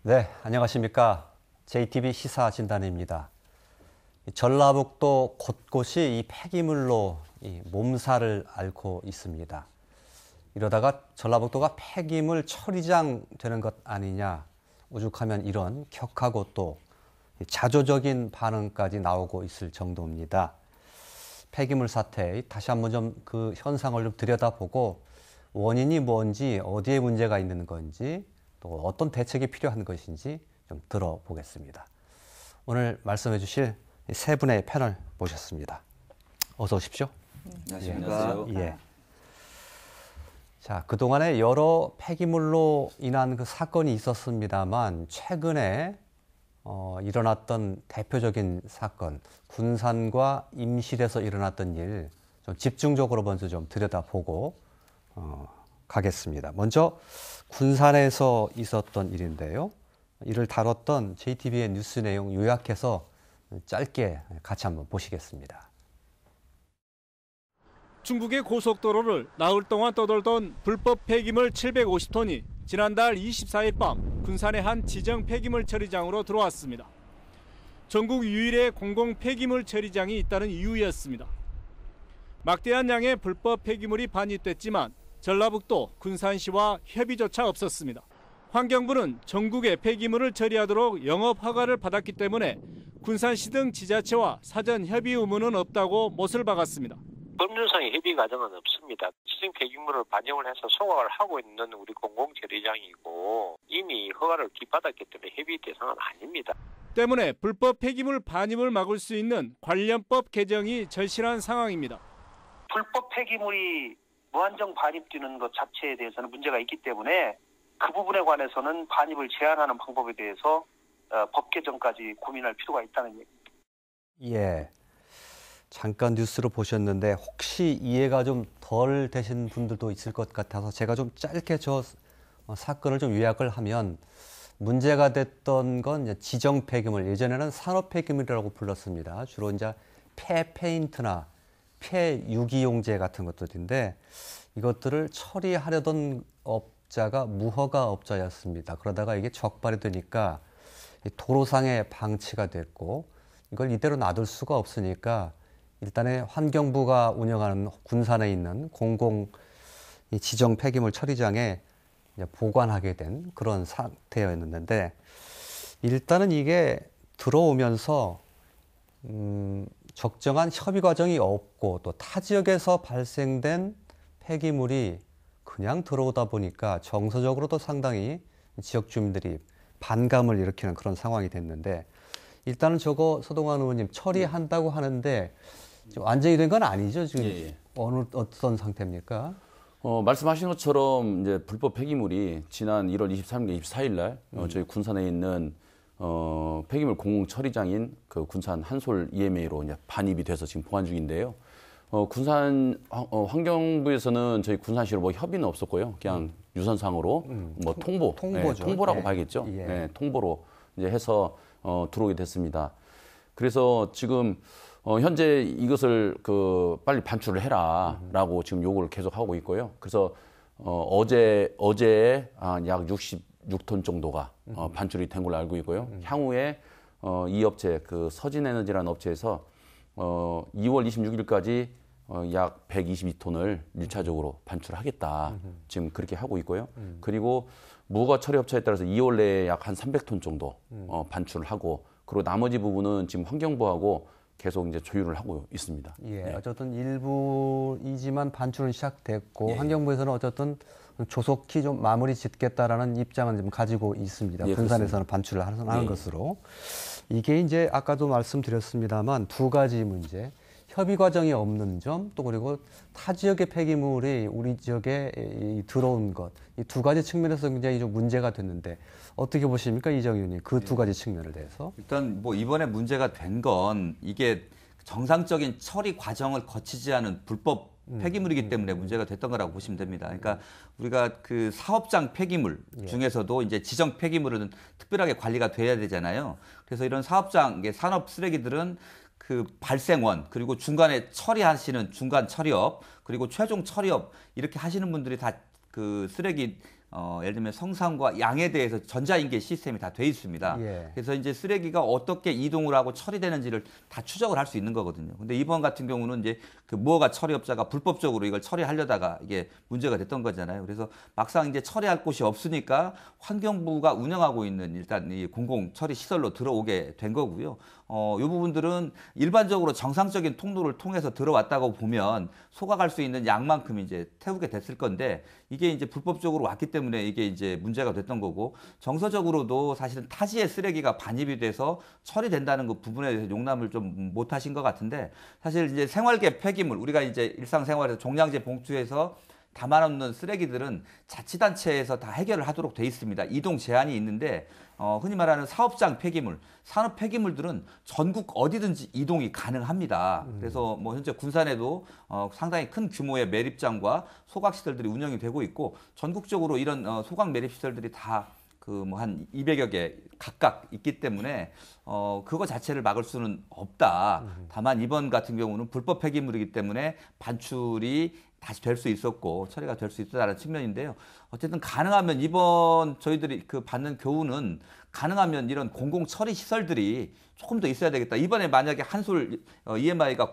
네, 안녕하십니까. JTB 시사진단입니다. 전라북도 곳곳이 이 폐기물로 몸살을 앓고 있습니다. 이러다가 전라북도가 폐기물 처리장 되는 것 아니냐, 오죽하면 이런 격하고 또 자조적인 반응까지 나오고 있을 정도입니다. 폐기물 사태, 다시 한번 좀 그 현상을 좀 들여다보고 원인이 뭔지, 어디에 문제가 있는 건지, 또 어떤 대책이 필요한 것인지 좀 들어보겠습니다. 오늘 말씀해 주실 세 분의 패널 모셨습니다. 어서 오십시오. 안녕하십니까. 예. 자, 그동안에 여러 폐기물로 인한 그 사건이 있었습니다만 최근에 일어났던 대표적인 사건, 군산과 임실에서 일어났던 일 좀 집중적으로 먼저 좀 들여다보고 가겠습니다. 먼저 군산에서 있었던 일인데요. 이를 다뤘던 JTB의 뉴스 내용 요약해서 짧게 같이 한번 보시겠습니다. 중국의 고속도로를 나흘 동안 떠돌던 불법 폐기물 750톤이 지난달 24일 밤 군산의 한 지정 폐기물 처리장으로 들어왔습니다. 전국 유일의 공공 폐기물 처리장이 있다는 이유였습니다. 막대한 양의 불법 폐기물이 반입됐지만 전라북도 군산시와 협의조차 없었습니다. 환경부는 전국의 폐기물을 처리하도록 영업 허가를 받았기 때문에 군산시 등 지자체와 사전 협의 의무는 없다고 못을 박았습니다. 법률상의 협의 과정은 없습니다. 지정 폐기물을 반영을 해서 소각을 하고 있는 우리 공공처리장이고 이미 허가를 기받았기 때문에 협의 대상은 아닙니다. 때문에 불법 폐기물 반입을 막을 수 있는 관련법 개정이 절실한 상황입니다. 불법 폐기물이 무한정 반입되는 것 자체에 대해서는 문제가 있기 때문에 그 부분에 관해서는 반입을 제한하는 방법에 대해서 법 개정까지 고민할 필요가 있다는 얘기입니다. 예. 잠깐 뉴스로 보셨는데 혹시 이해가 좀 덜 되신 분들도 있을 것 같아서 제가 좀 짧게 저 사건을 좀 요약을 하면 문제가 됐던 건 이제 지정 폐기물, 예전에는 산업 폐기물이라고 불렀습니다. 주로 이제 페인트나 유기용제 같은 것들인데 이것들을 처리하려던 업자가 무허가 업자였습니다. 그러다가 이게 적발이 되니까 도로상에 방치가 됐고 이걸 이대로 놔둘 수가 없으니까 일단은 환경부가 운영하는 군산에 있는 공공 지정 폐기물 처리장에 보관하게 된 그런 상태였는데 일단은 이게 들어오면서 적정한 협의 과정이 없고 또 타 지역에서 발생된 폐기물이 그냥 들어오다 보니까 정서적으로도 상당히 지역 주민들이 반감을 일으키는 그런 상황이 됐는데 일단은 저거 서동환 의원님 처리한다고 하는데 완전히 된 건 아니죠 지금. 예. 어떤 상태입니까? 말씀하신 것처럼 이제 불법 폐기물이 지난 1월 23일, 24일 날 저희 군산에 있는 폐기물 공공 처리장인 그 군산 한솔 EMA로 이제 반입이 돼서 지금 보관 중인데요. 군산 환경부에서는 저희 군산시로 뭐 협의는 없었고요. 그냥 유선상으로 뭐 통보죠. 통보라고 예. 봐야겠죠. 예. 예, 통보로 이제 해서 들어오게 됐습니다. 그래서 지금 현재 이것을 빨리 반출을 해라라고 지금 요구를 계속 하고 있고요. 그래서 어제 약 66톤 정도가 반출이 된 걸로 알고 있고요. 향후에 이 업체 그 서진에너지라는 업체에서 2월 26일까지 약 122톤을 1차적으로 반출하겠다. 지금 그렇게 하고 있고요. 그리고 무허가 처리 업체에 따라서 2월 내에 약 한 300톤 정도 반출을 하고 그리고 나머지 부분은 지금 환경부하고 계속 이제 조율을 하고 있습니다. 예, 네. 어쨌든 일부이지만 반출은 시작됐고 예. 환경부에서는 어쨌든 조속히 좀 마무리 짓겠다라는 입장은 좀 가지고 있습니다. 예, 군산에서는 반출을 하는 예. 것으로. 이게 이제 아까도 말씀드렸습니다만 두 가지 문제. 협의 과정이 없는 점, 또 그리고 타 지역의 폐기물이 우리 지역에 들어온 것, 이 두 가지 측면에서 굉장히 좀 문제가 됐는데 어떻게 보십니까, 이정희 의원님? 그 두 가지 측면에 대해서. 일단 뭐 이번에 문제가 된 건 이게 정상적인 처리 과정을 거치지 않은 불법 폐기물이기 때문에 문제가 됐던 거라고 보시면 됩니다. 그러니까 우리가 그 사업장 폐기물 중에서도 이제 지정 폐기물은 특별하게 관리가 돼야 되잖아요. 그래서 이런 사업장 산업 쓰레기들은 그 발생원 그리고 중간에 처리하시는 중간 처리업 그리고 최종 처리업 이렇게 하시는 분들이 다 그 쓰레기 예를 들면 성상과 양에 대해서 전자인계 시스템이 다 돼 있습니다. 예. 그래서 이제 쓰레기가 어떻게 이동을 하고 처리되는지를 다 추적을 할 수 있는 거거든요. 근데 이번 같은 경우는 이제 그 무허가 처리업자가 불법적으로 이걸 처리하려다가 이게 문제가 됐던 거잖아요. 그래서 막상 이제 처리할 곳이 없으니까 환경부가 운영하고 있는 일단 이 공공 처리 시설로 들어오게 된 거고요. 이 부분들은 일반적으로 정상적인 통로를 통해서 들어왔다고 보면 소각할 수 있는 양만큼 이제 태우게 됐을 건데 이게 이제 불법적으로 왔기 때문에 이게 이제 문제가 됐던 거고 정서적으로도 사실은 타지의 쓰레기가 반입이 돼서 처리된다는 그 부분에 대해서 용납을 좀 못하신 것 같은데 사실 이제 생활계 폐기물 우리가 이제 일상생활에서 종량제 봉투에서 담아놓는 쓰레기들은 자치단체에서 다 해결을 하도록 돼 있습니다. 이동 제한이 있는데 흔히 말하는 사업장 폐기물, 산업 폐기물들은 전국 어디든지 이동이 가능합니다. 그래서 뭐 현재 군산에도 상당히 큰 규모의 매립장과 소각시설들이 운영이 되고 있고 전국적으로 이런 소각 매립시설들이 다 그 뭐 한 200여 개 각각 있기 때문에 그거 자체를 막을 수는 없다. 다만 이번 같은 경우는 불법 폐기물이기 때문에 반출이 다시 될 수 있었고 처리가 될 수 있다는 측면인데요. 어쨌든 가능하면 이번 저희들이 그 받는 교훈은 가능하면 이런 공공 처리 시설들이 조금 더 있어야 되겠다. 이번에 만약에 한솔 EMI가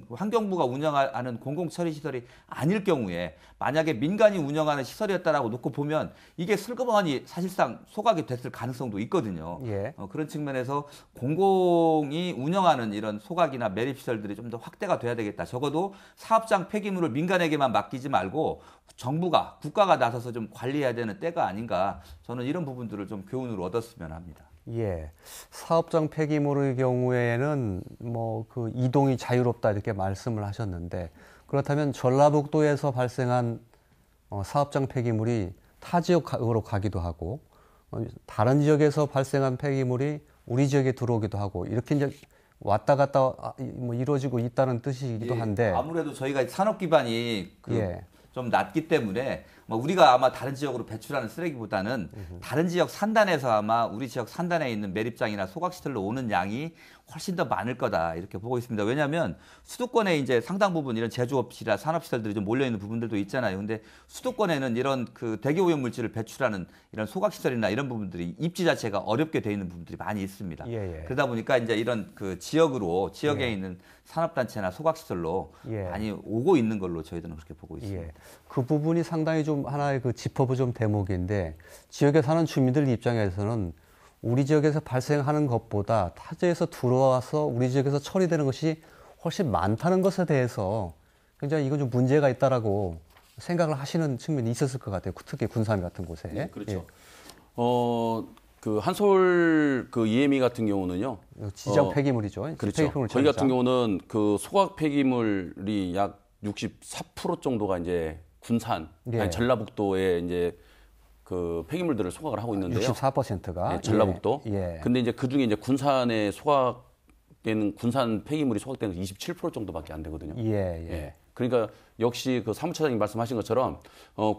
환경부가 운영하는 공공 처리 시설이 아닐 경우에 만약에 민간이 운영하는 시설이었다라고 놓고 보면 이게 슬그머니 사실상 소각이 됐을 가능성도 있거든요. 예. 그런 측면에서 공공이 운영하는 이런 소각이나 매립 시설들이 좀 더 확대가 돼야 되겠다. 적어도 사업장 폐기물을 민간에게만 맡기지 말고 정부가 국가가 나서서 좀 관리해야 되는 때가 아닌가. 저는 이런 부분들을 좀 교훈으로 얻었으면 합니다. 예. 사업장 폐기물의 경우에는 뭐 그 이동이 자유롭다 이렇게 말씀을 하셨는데 그렇다면 전라북도에서 발생한 사업장 폐기물이 타 지역으로 가기도 하고 다른 지역에서 발생한 폐기물이 우리 지역에 들어오기도 하고 이렇게 이제 왔다 갔다 뭐 이루어지고 있다는 뜻이기도 한데 아무래도 저희가 산업 기반이 예. 좀 낮기 때문에 뭐 우리가 아마 다른 지역으로 배출하는 쓰레기보다는 다른 지역 산단에서 아마 우리 지역 산단에 있는 매립장이나 소각시설로 오는 양이 훨씬 더 많을 거다 이렇게 보고 있습니다. 왜냐하면 수도권에 이제 상당 부분 이런 제조업이나 산업시설들이 좀 몰려 있는 부분들도 있잖아요. 근데 수도권에는 이런 그 대기오염 물질을 배출하는 이런 소각시설이나 이런 부분들이 입지 자체가 어렵게 돼 있는 부분들이 많이 있습니다. 예, 예. 그러다 보니까 이제 이런 그 지역에 예. 있는 산업단체나 소각시설로 예. 많이 오고 있는 걸로 저희들은 그렇게 보고 있습니다. 예. 그 부분이 상당히 좀 하나의 그 짚어보 좀 대목인데 지역에 사는 주민들 입장에서는 우리 지역에서 발생하는 것보다 타 지역에서 들어와서 우리 지역에서 처리되는 것이 훨씬 많다는 것에 대해서 굉장히 이건 좀 문제가 있다라고 생각을 하시는 측면이 있었을 것 같아요. 특히 군산 같은 곳에. 네, 그렇죠. 예. 그 한솔 그 EMI 같은 경우는요. 지정 폐기물이죠. 그렇죠. 폐기물 저희 같은 처리장. 경우는 그 소각 폐기물이 약 64% 정도가 이제 군산, 예. 아니 전라북도에 이제 그 폐기물들을 소각을 하고 있는데요. 64%가 전라북도. 예. 근데 이제 그 중에 이제 군산에 소각되는 군산 폐기물이 소각되는 27% 정도밖에 안 되거든요. 예, 예. 예. 그러니까 역시 그 사무처장님 말씀하신 것처럼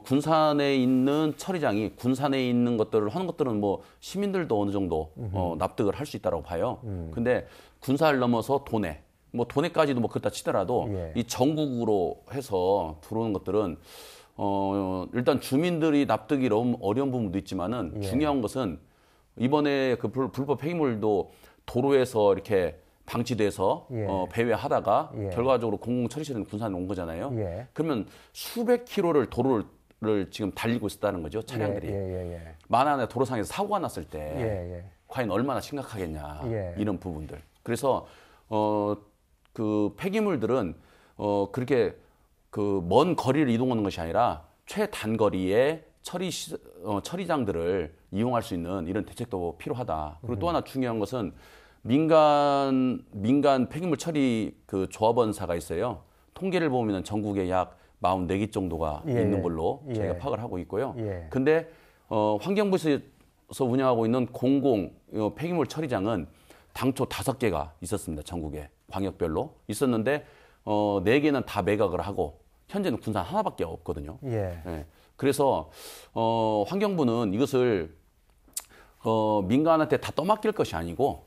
군산에 있는 처리장이 군산에 있는 것들을 하는 것들은 뭐 시민들도 어느 정도 납득을 할 수 있다고 봐요. 근데 군산을 넘어서 도내, 뭐 도내까지도 뭐 그렇다 치더라도 예. 이 전국으로 해서 들어오는 것들은 일단 주민들이 납득이 너무 어려운 부분도 있지만은 예. 중요한 것은 이번에 그 불법 폐기물도 도로에서 이렇게 방치돼서 예. 배회하다가 예. 결과적으로 공공처리시설은 군산에 온 거잖아요. 예. 그러면 수백 킬로를 도로를 지금 달리고 있었다는 거죠, 차량들이. 예. 만약에 도로상에서 사고가 났을 때 예. 과연 얼마나 심각하겠냐, 예. 이런 부분들. 그래서 그 폐기물들은 그렇게 그 먼 거리를 이동하는 것이 아니라 최단거리에 처리장들을 이용할 수 있는 이런 대책도 필요하다. 그리고 또 하나 중요한 것은 민간 폐기물 처리 그 조합원사가 있어요. 통계를 보면 전국에 약 44개 정도가 예. 있는 걸로 예. 저희가 파악을 하고 있고요. 예. 근데 환경부에서 운영하고 있는 공공 폐기물 처리장은 당초 5개가 있었습니다. 전국에 광역별로 있었는데 4개는 다 매각을 하고 현재는 군산 하나밖에 없거든요. 예. 예. 그래서 환경부는 이것을 민간한테 다 떠맡길 것이 아니고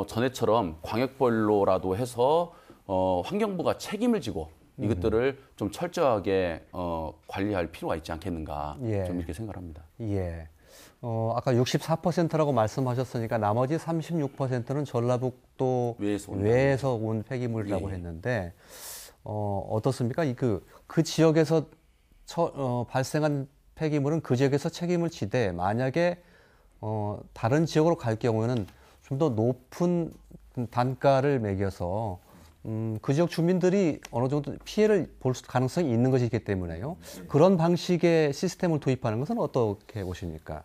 전에처럼 광역별로라도 해서 환경부가 책임을 지고 이것들을 좀 철저하게 관리할 필요가 있지 않겠는가 예. 좀 이렇게 생각합니다. 예. 아까 64%라고 말씀하셨으니까 나머지 36%는 전라북도 외에서 온 폐기물이라고 예. 했는데 어떻습니까? 그 지역에서 발생한 폐기물은 그 지역에서 책임을 지되 만약에 다른 지역으로 갈 경우에는 좀 더 높은 단가를 매겨서 그 지역 주민들이 어느 정도 피해를 볼 가능성이 있는 것이기 때문에요. 그런 방식의 시스템을 도입하는 것은 어떻게 보십니까?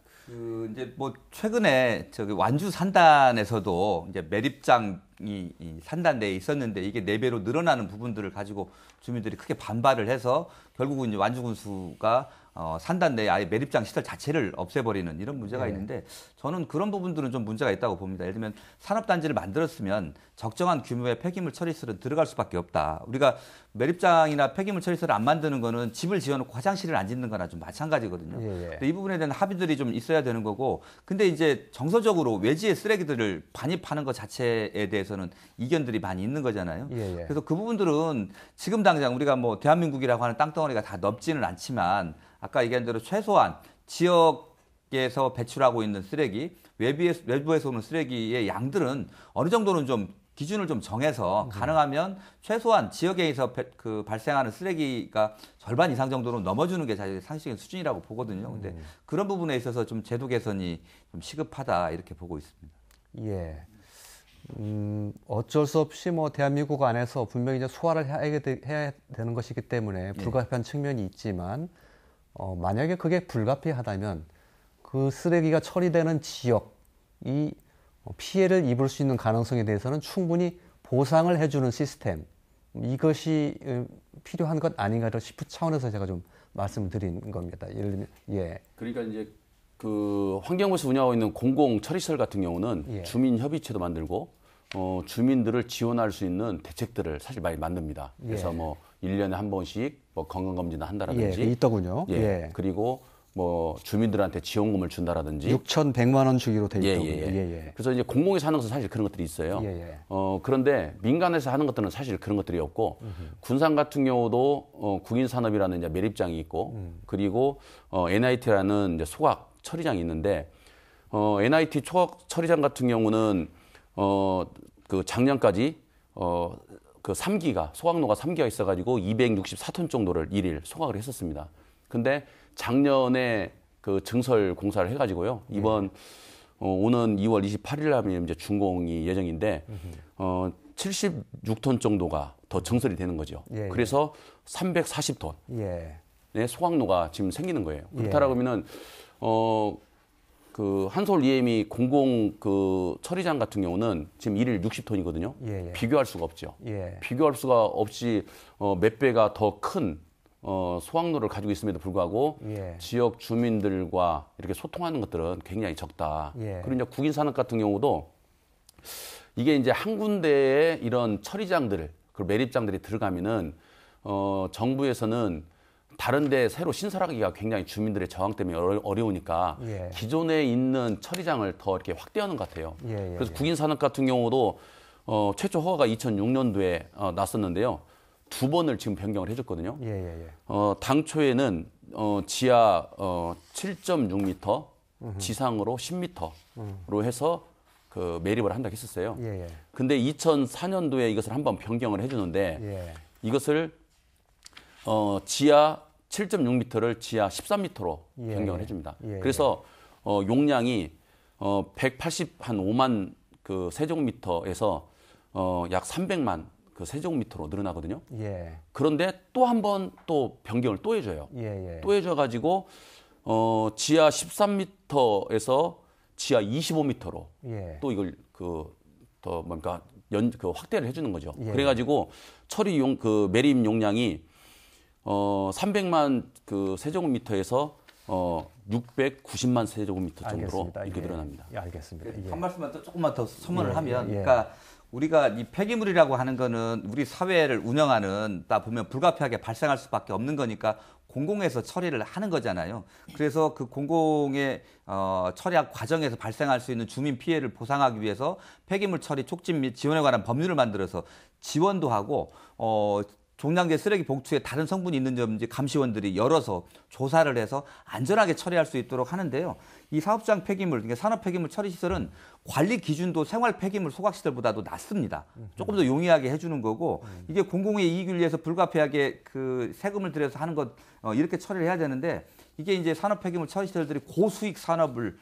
이제 뭐 최근에 저기 완주 산단에서도 이제 매립장이 이 산단 내에 있었는데 이게 4배로 늘어나는 부분들을 가지고 주민들이 크게 반발을 해서 결국은 이제 완주군수가 산단 내에 아예 매립장 시설 자체를 없애버리는 이런 문제가 있는데 저는 그런 부분들은 좀 문제가 있다고 봅니다. 예를 들면 산업단지를 만들었으면 적정한 규모의 폐기물 처리설은 들어갈 수밖에 없다. 우리가 매립장이나 폐기물 처리설을 안 만드는 거는 집을 지어놓고 화장실을 안 짓는 거나 좀 마찬가지거든요. 근데 이 부분에 대한 합의들이 좀 있어야 되는 거고 근데 이제 정서적으로 외지의 쓰레기들을 반입하는 것 자체에 대해서는 이견들이 많이 있는 거잖아요. 그래서 그 부분들은 지금 당장 우리가 뭐 대한민국이라고 하는 땅덩어리가 다 넓지는 않지만 아까 얘기한 대로 최소한 지역에서 배출하고 있는 쓰레기, 외부에서 오는 쓰레기의 양들은 어느 정도는 좀 기준을 좀 정해서 가능하면 최소한 지역에서 발생하는 쓰레기가 절반 이상 정도로 넘어주는 게 사실 상식적인 수준이라고 보거든요. 근데 그런 부분에 있어서 좀 제도 개선이 좀 시급하다 이렇게 보고 있습니다. 예. 어쩔 수 없이 뭐 대한민국 안에서 분명히 이제 소화를 해야 되는 것이기 때문에 불가피한 측면이 있지만 만약에 그게 불가피하다면 그 쓰레기가 처리되는 지역이 피해를 입을 수 있는 가능성에 대해서는 충분히 보상을 해주는 시스템 이것이 필요한 것 아닌가 싶은 차원에서 제가 좀 말씀을 드린 겁니다. 예를 들면 그러니까 이제 그 환경부에서 운영하고 있는 공공 처리시설 같은 경우는 주민 협의체도 만들고 주민들을 지원할 수 있는 대책들을 사실 많이 만듭니다. 그래서 뭐 1년에 한 번씩 뭐 건강검진을 한다라든지 있더군요. 그리고 뭐 주민들한테 지원금을 준다라든지 6,100만 원 주기로 돼 있더군요. 그래서 이제 공공에서 하는 것은 사실 그런 것들이 있어요. 그런데 민간에서 하는 것들은 사실 그런 것들이 없고 군산 같은 경우도 국인산업이라는 이제 매립장이 있고 그리고 NIT라는 이제 소각 처리장이 있는데 NIT 소각 처리장 같은 경우는 그 작년까지 그 3기가 소각로가 3기가 있어가지고 264톤 정도를 일일 소각을 했었습니다. 근데 작년에 그 증설 공사를 해가지고요. 이번 오는 2월 28일 하면 이제 준공이 예정인데 76톤 정도가 더 증설이 되는 거죠. 그래서 340톤 의 소각로가 지금 생기는 거예요. 그렇다라고 하면은 그 한서울 EM이 공공 그 처리장 같은 경우는 지금 일일 60톤이거든요. 비교할 수가 없죠. 비교할 수가 없이 몇 배가 더 큰 소각로를 가지고 있음에도 불구하고 지역 주민들과 이렇게 소통하는 것들은 굉장히 적다. 그리고 이제 국인산업 같은 경우도 이게 이제 한 군데에 이런 처리장들, 그 매립장들이 들어가면은 정부에서는 다른데 새로 신설하기가 굉장히 주민들의 저항 때문에 어려우니까 기존에 있는 처리장을 더 이렇게 확대하는 것 같아요. 그래서 국인산업 같은 경우도 최초 허가가 2006년도에 났었는데요. 2번을 지금 변경을 해줬거든요. 당초에는 지하 7.6m, 지상으로 10m로 해서 그 매립을 한다고 했었어요. 근데 2004년도에 이것을 한번 변경을 해주는데 이것을 지하 7.6m를 지하 13m로 변경을 해줍니다. 그래서 용량이 185만 그 세제곱미터에서 약 300만 그 세제곱미터로 늘어나거든요. 그런데 또 한 번 또 변경을 또 해줘요. 또 해줘가지고 지하 13m에서 지하 25m로 또 이걸 더 뭔가 그 확대를 해주는 거죠. 그래가지고 처리 그 매립 용량이 300만 그 세제곱미터에서 690만 세제곱미터 정도로 이렇게 늘어납니다. 알겠습니다. 한 말씀만 더 조금만 더 첨언을 하면, 그러니까 우리가 이 폐기물이라고 하는 거는 우리 사회를 운영하는 다 보면 불가피하게 발생할 수밖에 없는 거니까 공공에서 처리를 하는 거잖아요. 그래서 그 공공의 처리학 과정에서 발생할 수 있는 주민 피해를 보상하기 위해서 폐기물 처리 촉진 및 지원에 관한 법률을 만들어서 지원도 하고 종량제 쓰레기 봉투에 다른 성분이 있는 점인지 감시원들이 열어서 조사를 해서 안전하게 처리할 수 있도록 하는데요. 이 사업장 폐기물, 그러니까 산업 폐기물 처리 시설은 관리 기준도 생활 폐기물 소각 시설보다도 낮습니다. 조금 더 용이하게 해주는 거고 이게 공공의 이익을 위해서 불가피하게 그 세금을 들여서 하는 것 이렇게 처리를 해야 되는데 이게 이제 산업 폐기물 처리 시설들이 고수익을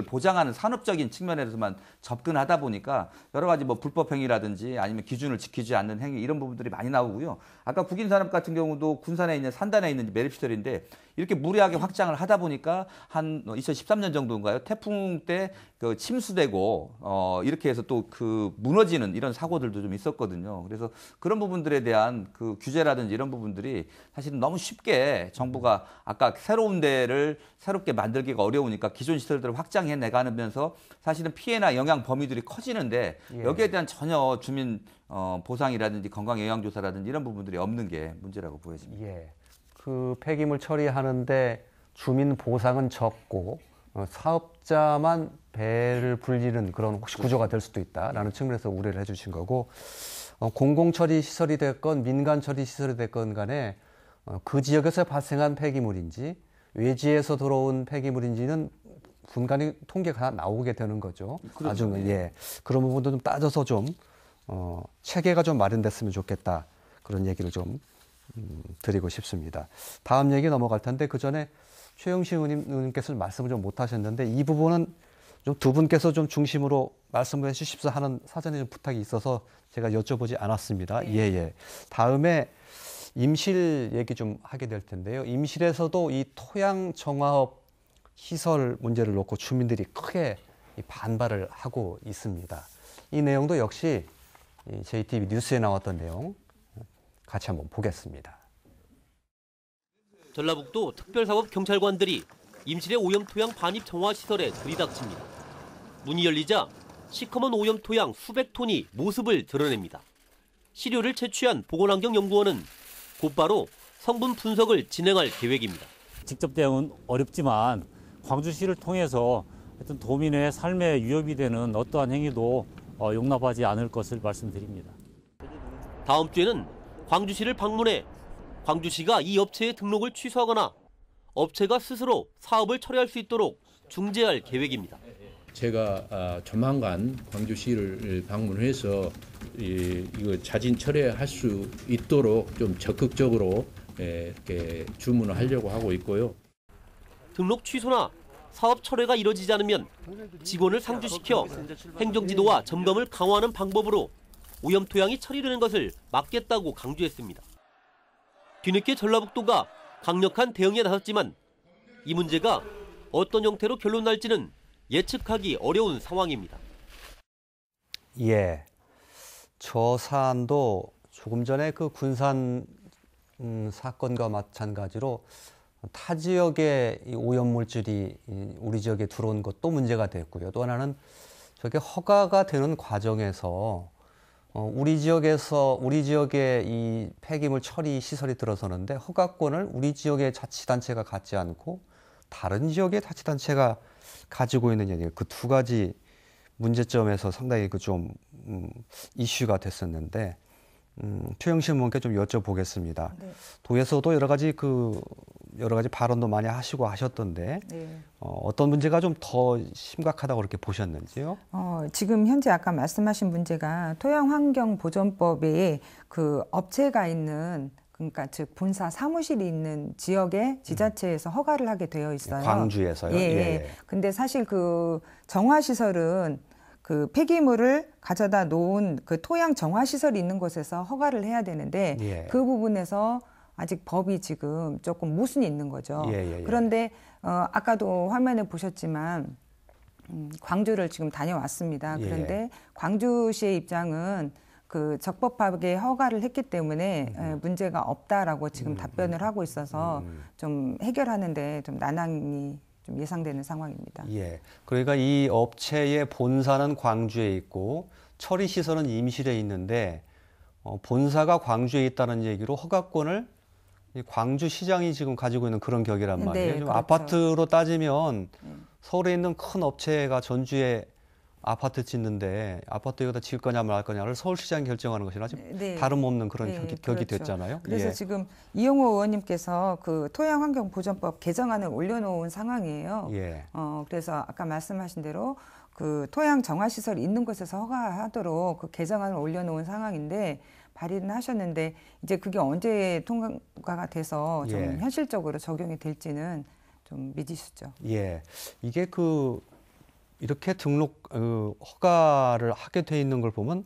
보장하는 산업적인 측면에서만 접근하다 보니까 여러 가지 뭐 불법 행위라든지 아니면 기준을 지키지 않는 행위 이런 부분들이 많이 나오고요. 아까 국인산업 같은 경우도 군산에 있는 산단에 있는 매립 시설인데 이렇게 무리하게 확장을 하다 보니까 한 2013년 정도인가요? 태풍 때 그 침수되고 이렇게 해서 또 그 무너지는 이런 사고들도 좀 있었거든요. 그래서 그런 부분들에 대한 그 규제라든지 이런 부분들이 사실은 너무 쉽게 정부가 아까 새로운 데를 새롭게 만들기가 어려우니까 기존 시설들을 확장해 내가면서 사실은 피해나 영향 범위들이 커지는데 여기에 대한 전혀 주민 보상이라든지 건강 영향 조사라든지 이런 부분들이 없는 게 문제라고 보여집니다. 예. 그 폐기물 처리하는데 주민 보상은 적고 사업자만 배를 불리는 그런 혹시 구조가 될 수도 있다라는 측면에서 우려를 해주신 거고 공공처리 시설이 됐건 민간 처리 시설이 됐건 간에 그 지역에서 발생한 폐기물인지 외지에서 들어온 폐기물인지는 분간이 통계가 하나 나오게 되는 거죠. 그렇죠. 나중에 예. 그런 부분도 좀 따져서 좀 체계가 좀 마련됐으면 좋겠다. 그런 얘기를 좀 드리고 싶습니다. 다음 얘기 넘어갈 텐데 그 전에 최영신 의원님께서 말씀을 좀 못 하셨는데 이 부분은 좀 두 분께서 좀 중심으로 말씀을 해주십사 하는 사전에 좀 부탁이 있어서 제가 여쭤보지 않았습니다. 예. 다음에 임실 얘기 좀 하게 될 텐데요. 임실에서도 이 토양 정화업 시설 문제를 놓고 주민들이 크게 반발을 하고 있습니다. 이 내용도 역시 JTBC 뉴스에 나왔던 내용 같이 한번 보겠습니다. 전라북도 특별사법 경찰관들이 임실의 오염토양 반입 정화 시설에 들이닥칩니다. 문이 열리자 시커먼 오염토양 수백 톤이 모습을 드러냅니다. 시료를 채취한 보건환경연구원은 곧바로 성분 분석을 진행할 계획입니다. 직접 대응은 어렵지만 광주시를 통해서 하여튼 도민의 삶에 위협이 되는 어떠한 행위도 용납하지 않을 것을 말씀드립니다. 다음 주에는 광주시를 방문해 광주시가 이 업체의 등록을 취소하거나 업체가 스스로 사업을 처리할 수 있도록 중재할 계획입니다. 제가 조만간 광주시를 방문해서 이거 자진 철회할 수 있도록 좀 적극적으로 이렇게 주문을 하려고 하고 있고요. 등록 취소나 사업 철회가 이뤄지지 않으면 직원을 상주시켜 행정지도와 점검을 강화하는 방법으로 오염토양이 처리되는 것을 막겠다고 강조했습니다. 뒤늦게 전라북도가 강력한 대응에 나섰지만 이 문제가 어떤 형태로 결론 날지는 예측하기 어려운 상황입니다. 예, 저 사안도 조금 전에 그 군산 사건과 마찬가지로 타 지역의 이 오염물질이 우리 지역에 들어온 것도 문제가 됐고요. 또 하나는 저게 허가가 되는 과정에서 우리 지역에 이 폐기물 처리 시설이 들어서는데 허가권을 우리 지역의 자치단체가 갖지 않고 다른 지역의 자치단체가 가지고 있는 얘기, 그 두 가지 문제점에서 상당히 좀 이슈가 됐었는데 최영신 의원께 좀 여쭤보겠습니다. 네. 도에서도 여러 가지 발언도 많이 하시고 하셨던데 네. 어떤 문제가 좀 더 심각하다고 그렇게 보셨는지요? 지금 현재 아까 말씀하신 문제가 토양환경보전법에 그 업체가 있는 그러니까 즉 본사 사무실이 있는 지역의 지자체에서 허가를 하게 되어 있어요. 광주에서요? 예. 근데 사실 그 정화시설은 그 폐기물을 가져다 놓은 그 토양 정화시설이 있는 곳에서 허가를 해야 되는데 예. 그 부분에서 아직 법이 지금 조금 모순이 있는 거죠. 그런데 아까도 화면에 보셨지만 광주를 지금 다녀왔습니다. 그런데 광주시의 입장은 그 적법하게 허가를 했기 때문에 문제가 없다라고 지금 답변을 하고 있어서 좀 해결하는데 좀 난항이 좀 예상되는 상황입니다. 예. 그러니까 이 업체의 본사는 광주에 있고 처리 시설은 임실에 있는데 본사가 광주에 있다는 얘기로 허가권을 광주시장이 지금 가지고 있는 그런 격이란 말이에요. 네, 그렇죠. 아파트로 따지면 서울에 있는 큰 업체가 전주에 아파트 짓는데 아파트 여기다 지을 거냐 말 거냐를 서울시장이 결정하는 것이나 좀 다름없는 그런 격이 그렇죠. 됐잖아요. 그래서 지금 이용호 의원님께서 그 토양환경보전법 개정안을 올려놓은 상황이에요. 그래서 아까 말씀하신 대로 그 토양 정화시설이 있는 곳에서 허가하도록 그 개정안을 올려놓은 상황인데 발의는 하셨는데 이제 그게 언제 통과가 돼서 좀 현실적으로 적용이 될지는 좀 미지수죠. 이게 이렇게 등록 허가를 하게 돼 있는 걸 보면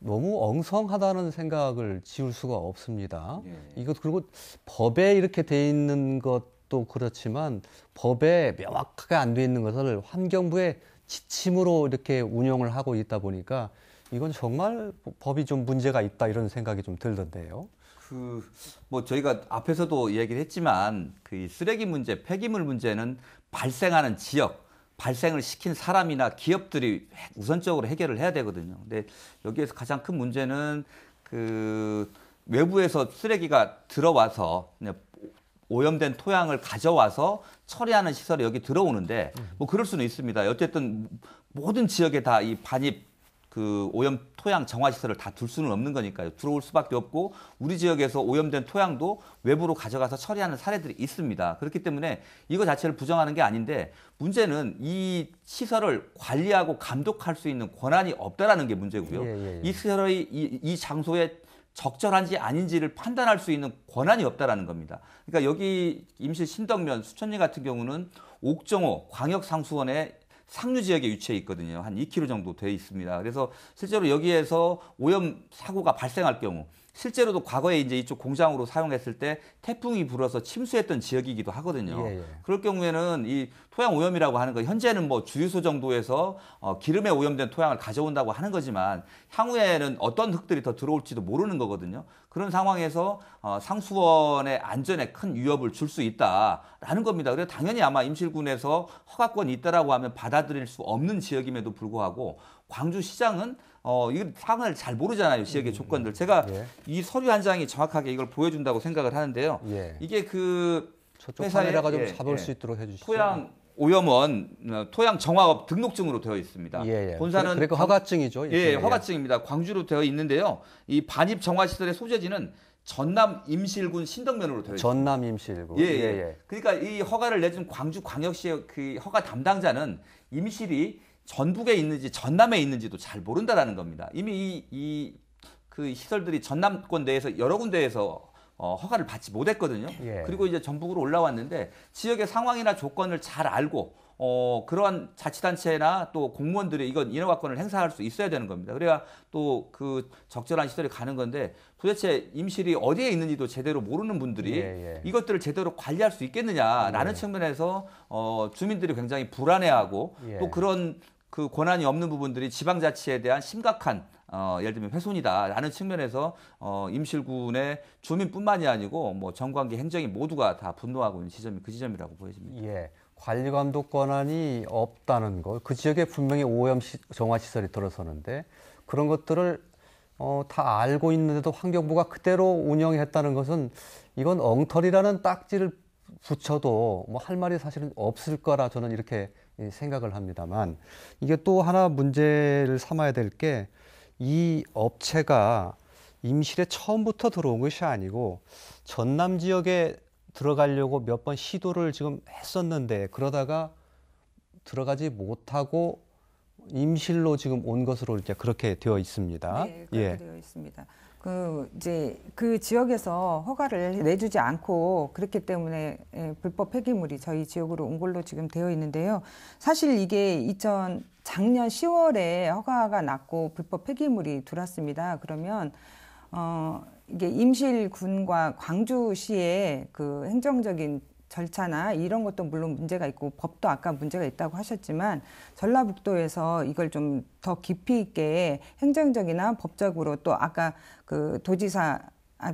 너무 엉성하다는 생각을 지울 수가 없습니다. 이것 그리고 법에 이렇게 돼 있는 것도 그렇지만 법에 명확하게 안 돼 있는 것을 환경부의 지침으로 이렇게 운영을 하고 있다 보니까 이건 정말 법이 좀 문제가 있다 이런 생각이 좀 들던데요. 뭐 저희가 앞에서도 이야기를 했지만 그 쓰레기 문제, 폐기물 문제는 발생하는 지역, 발생을 시킨 사람이나 기업들이 우선적으로 해결을 해야 되거든요. 근데 여기에서 가장 큰 문제는 그 외부에서 쓰레기가 들어와서 그냥 오염된 토양을 가져와서 처리하는 시설이 여기 들어오는데 뭐 그럴 수는 있습니다. 어쨌든 모든 지역에 다 이 반입 그 오염 토양 정화 시설을 다 둘 수는 없는 거니까요. 들어올 수밖에 없고 우리 지역에서 오염된 토양도 외부로 가져가서 처리하는 사례들이 있습니다. 그렇기 때문에 이거 자체를 부정하는 게 아닌데 문제는 이 시설을 관리하고 감독할 수 있는 권한이 없다라는 게 문제고요. 이 시설의 이 장소에 적절한지 아닌지를 판단할 수 있는 권한이 없다라는 겁니다. 그러니까 여기 임실 신덕면 수천리 같은 경우는 옥정호 광역상수원에 상류 지역에 위치해 있거든요. 한 2km 정도 돼 있습니다. 그래서 실제로 여기에서 오염 사고가 발생할 경우 실제로도 과거에 이제 이쪽 공장으로 사용했을 때 태풍이 불어서 침수했던 지역이기도 하거든요. 그럴 경우에는 이 토양 오염이라고 하는 거 현재는 뭐 주유소 정도에서 기름에 오염된 토양을 가져온다고 하는 거지만 향후에는 어떤 흙들이 더 들어올지도 모르는 거거든요. 그런 상황에서 상수원의 안전에 큰 위협을 줄 수 있다라는 겁니다. 그래서 당연히 아마 임실군에서 허가권이 있다라고 하면 받아들일 수 없는 지역임에도 불구하고 광주시장은 이 상황을 잘 모르잖아요. 지역의 조건들. 제가 이 서류 한 장이 정확하게 이걸 보여준다고 생각을 하는데요. 이게 그 저쪽 카메라가 좀 잡을 수 있도록 해주시죠. 토양 오염원 토양 정화업 등록증으로 되어 있습니다. 본사는 그러니까 허가증이죠. 허가증입니다. 광주로 되어 있는데요. 이 반입 정화 시설의 소재지는 전남 임실군 신덕면으로 되어 있습니다. 전남 임실군. 그러니까 이 허가를 내준 광주광역시의 그 허가 담당자는 임실이 전북에 있는지 전남에 있는지도 잘 모른다라는 겁니다. 이미 그 시설들이 전남권 내에서 여러 군데에서 허가를 받지 못했거든요. 그리고 이제 전북으로 올라왔는데 지역의 상황이나 조건을 잘 알고 그러한 자치단체나 또 공무원들이 이건 인허가권을 행사할 수 있어야 되는 겁니다. 그래야 또 그 적절한 시설이 가는 건데 도대체 임실이 어디에 있는지도 제대로 모르는 분들이 이것들을 제대로 관리할 수 있겠느냐라는 측면에서 주민들이 굉장히 불안해하고 또 그런 그 권한이 없는 부분들이 지방자치에 대한 심각한 예를 들면 훼손이다라는 측면에서 임실군의 주민뿐만이 아니고 뭐 정관계 행정이 모두가 다 분노하고 있는 지점이 그 지점이라고 보여집니다. 관리 감독 권한이 없다는 거. 그 지역에 분명히 오염 정화 시설이 들어서는데 그런 것들을 다 알고 있는데도 환경부가 그대로 운영했다는 것은 이건 엉터리라는 딱지를 붙여도 뭐 할 말이 사실은 없을 거라 저는 이렇게 생각을 합니다만 이게 또 하나 문제를 삼아야 될 게 이 업체가 임실에 처음부터 들어온 것이 아니고 전남 지역에 들어가려고 몇 번 시도를 지금 했었는데 그러다가 들어가지 못하고 임실로 지금 온 것으로 이제 그렇게 되어 있습니다. 네, 그렇게 되어 있습니다. 그 지역에서 허가를 내주지 않고 그렇기 때문에 불법 폐기물이 저희 지역으로 온 걸로 지금 되어 있는데요. 사실 이게 작년 10월에 허가가 났고 불법 폐기물이 들어왔습니다. 그러면 이게 임실군과 광주시의 그 행정적인 절차나 이런 것도 물론 문제가 있고 법도 아까 문제가 있다고 하셨지만 전라북도에서 이걸 좀 더 깊이 있게 행정적이나 법적으로 또 아까 그 도지사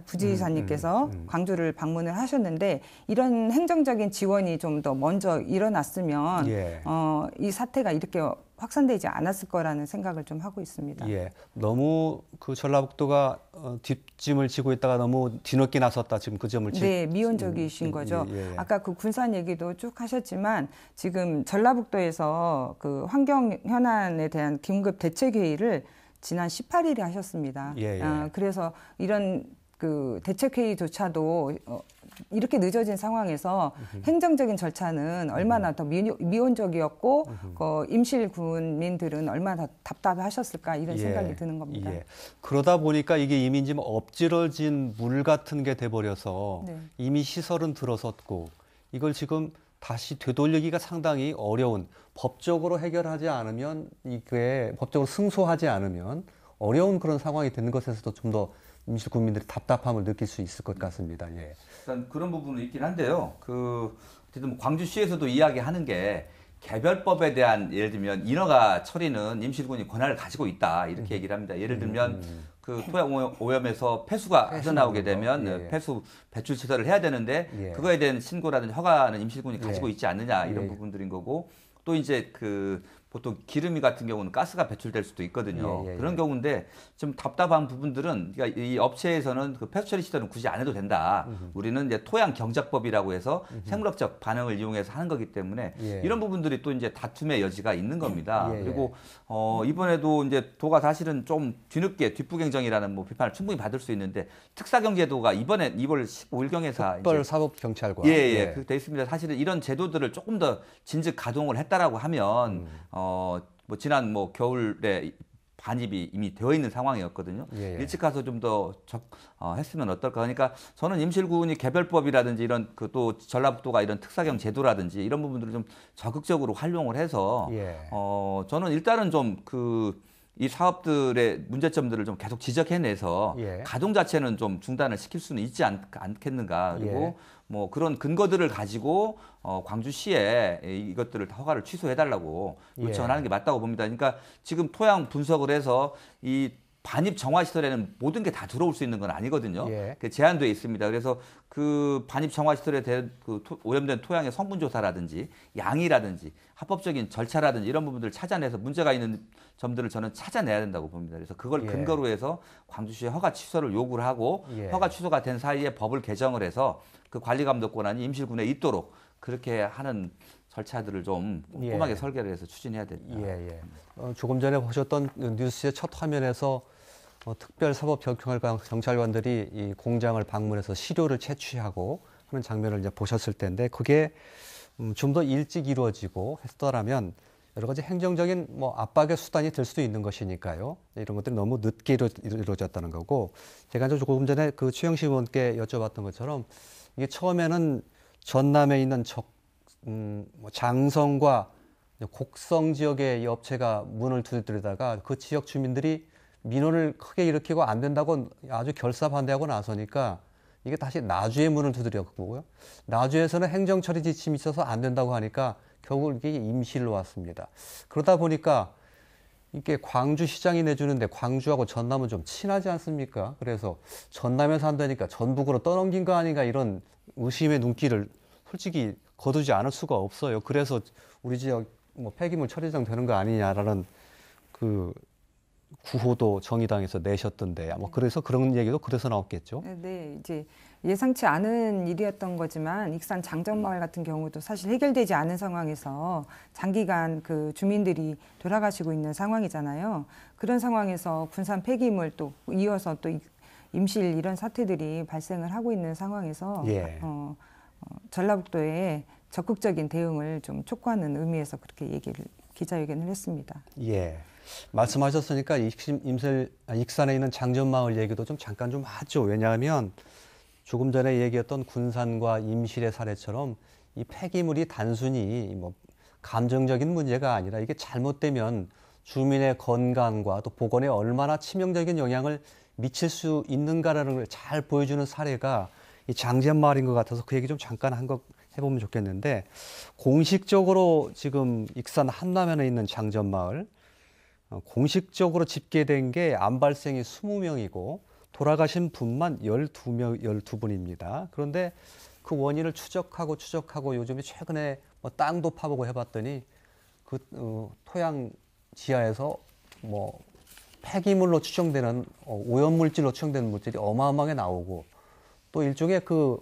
부지사님께서 광주를 방문을 하셨는데 이런 행정적인 지원이 좀 더 먼저 일어났으면 이 사태가 이렇게 확산되지 않았을 거라는 생각을 좀 하고 있습니다. 예, 너무 그 전라북도가 뒷짐을 지고 있다가 너무 뒤늦게 나섰다 지금 그 점을 네, 미온적이신 거죠. 아까 그 군산 얘기도 쭉 하셨지만 지금 전라북도에서 그 환경 현안에 대한 긴급 대책 회의를 지난 18일에 하셨습니다. 그래서 이런 그 대책 회의조차도 이렇게 늦어진 상황에서 행정적인 절차는 얼마나 더 미온적이었고 임실 군민들은 얼마나 답답하셨을까 이런 생각이 드는 겁니다. 그러다 보니까 이게 이미 지금 엎질러진 물 같은 게 돼버려서 이미 시설은 들어섰고 이걸 지금 다시 되돌리기가 상당히 어려운, 법적으로 해결하지 않으면 이게 법적으로 승소하지 않으면 어려운 그런 상황이 되는 것에서도 좀 더 임실 국민들이 답답함을 느낄 수 있을 것 같습니다. 일단 그런 부분은 있긴 한데요. 어쨌든 광주시에서도 이야기하는 게 개별법에 대한 예를 들면 인허가 처리는 임실군이 권한을 가지고 있다 이렇게 얘기를 합니다. 예를 들면 그 토양 오염에서 폐수가 흘러나오게 되면 폐수 배출 시설을 해야 되는데 그거에 대한 신고라든지 허가는 임실군이 가지고 있지 않느냐 이런 부분들인 거고 또 이제 보통 기름이 같은 경우는 가스가 배출될 수도 있거든요. 그런 경우인데 좀 답답한 부분들은 그러니까 이 업체에서는 그 폐수 처리 시설은 굳이 안 해도 된다. 우리는 이제 토양 경작법이라고 해서 생물학적 반응을 이용해서 하는 거기 때문에 이런 부분들이 또 이제 다툼의 여지가 있는 겁니다. 그리고 이번에도 이제 도가 사실은 좀 뒤늦게 뒷부경정이라는 뭐 비판을 충분히 받을 수 있는데 특사경제도가 이번에 2월 15일경에서 특별사법경찰관 그렇게 돼 있습니다. 사실은 이런 제도들을 조금 더 진즉 가동을 했다라고 하면 뭐 지난 뭐 겨울에 반입이 이미 되어 있는 상황이었거든요. 일찍 가서 좀 더 했으면 어떨까. 그러니까 저는 임실군이 개별법이라든지 이런 또 전라북도가 이런 특사경 제도라든지 이런 부분들을 좀 적극적으로 활용을 해서 저는 일단은 좀 이 사업들의 문제점들을 좀 계속 지적해내서 가동 자체는 좀 중단을 시킬 수는 있지 않겠는가. 그리고 뭐 그런 근거들을 가지고 광주시에 이것들을 허가를 취소해달라고 요청을 하는 게 맞다고 봅니다. 그러니까 지금 토양 분석을 해서 이 반입 정화 시설에는 모든 게 다 들어올 수 있는 건 아니거든요. 제한되어 있습니다. 그래서 그 반입 정화 시설에 대한 오염된 토양의 성분 조사라든지 양이라든지 합법적인 절차라든지 이런 부분들을 찾아내서 문제가 있는 점들을 저는 찾아내야 된다고 봅니다. 그래서 그걸 근거로 해서 광주시에 허가 취소를 요구를 하고 허가 취소가 된 사이에 법을 개정을 해서 그 관리 감독 권한이 임실군에 있도록 그렇게 하는 절차들을 좀 꼼꼼하게 설계를 해서 추진해야 됩니다. 조금 전에 보셨던 뉴스의 첫 화면에서 특별사법경찰관들이 이 공장을 방문해서 시료를 채취하고 하는 장면을 이제 보셨을 텐데 그게 좀 더 일찍 이루어지고 했더라면 여러 가지 행정적인 뭐 압박의 수단이 될 수도 있는 것이니까요. 이런 것들이 너무 늦게 이루어졌다는 거고 제가 이제 조금 전에 그 최영식 의원께 여쭤봤던 것처럼 이게 처음에는 전남에 있는 장성과 곡성 지역의 이 업체가 문을 두드리다가 그 지역 주민들이 민원을 크게 일으키고 안 된다고 아주 결사반대하고 나서니까 이게 다시 나주의 문을 두드렸고요. 나주에서는 행정처리 지침이 있어서 안 된다고 하니까 결국 이게 임실로 왔습니다. 그러다 보니까 이게 광주시장이 내주는데 광주하고 전남은 좀 친하지 않습니까? 그래서 전남에서 한다니까 전북으로 떠넘긴 거 아닌가 이런 의심의 눈길을 솔직히 거두지 않을 수가 없어요. 그래서 우리 지역 뭐 폐기물 처리장 되는 거 아니냐라는 그 구호도 정의당에서 내셨던데 아마 그래서 그런 얘기도 그래서 나왔겠죠. 네, 이제 예상치 않은 일이었던 거지만 익산 장정마을 같은 경우도 사실 해결되지 않은 상황에서 장기간 그 주민들이 돌아가시고 있는 상황이잖아요. 그런 상황에서 군산 폐기물 또 이어서 또 임실 이런 사태들이 발생을 하고 있는 상황에서 전라북도에 적극적인 대응을 좀 촉구하는 의미에서 그렇게 기자회견을 했습니다. 말씀하셨으니까 익산에 있는 장전마을 얘기도 좀 잠깐 좀 하죠. 왜냐하면 조금 전에 얘기했던 군산과 임실의 사례처럼 이 폐기물이 단순히 뭐 감정적인 문제가 아니라 이게 잘못되면 주민의 건강과 또 보건에 얼마나 치명적인 영향을 미칠 수 있는가라는 걸 잘 보여주는 사례가 이 장전마을인 것 같아서 그 얘기 좀 잠깐 해보면 좋겠는데 공식적으로 지금 익산 한남면에 있는 장전마을 공식적으로 집계된 게 암 발생이 20명이고 돌아가신 분만 12분입니다. 그런데 그 원인을 추적하고 요즘에 최근에 뭐 땅도 파보고 해봤더니 그 토양 지하에서 뭐 폐기물로 추정되는 오염물질로 추정되는 물질이 어마어마하게 나오고 또 일종의 그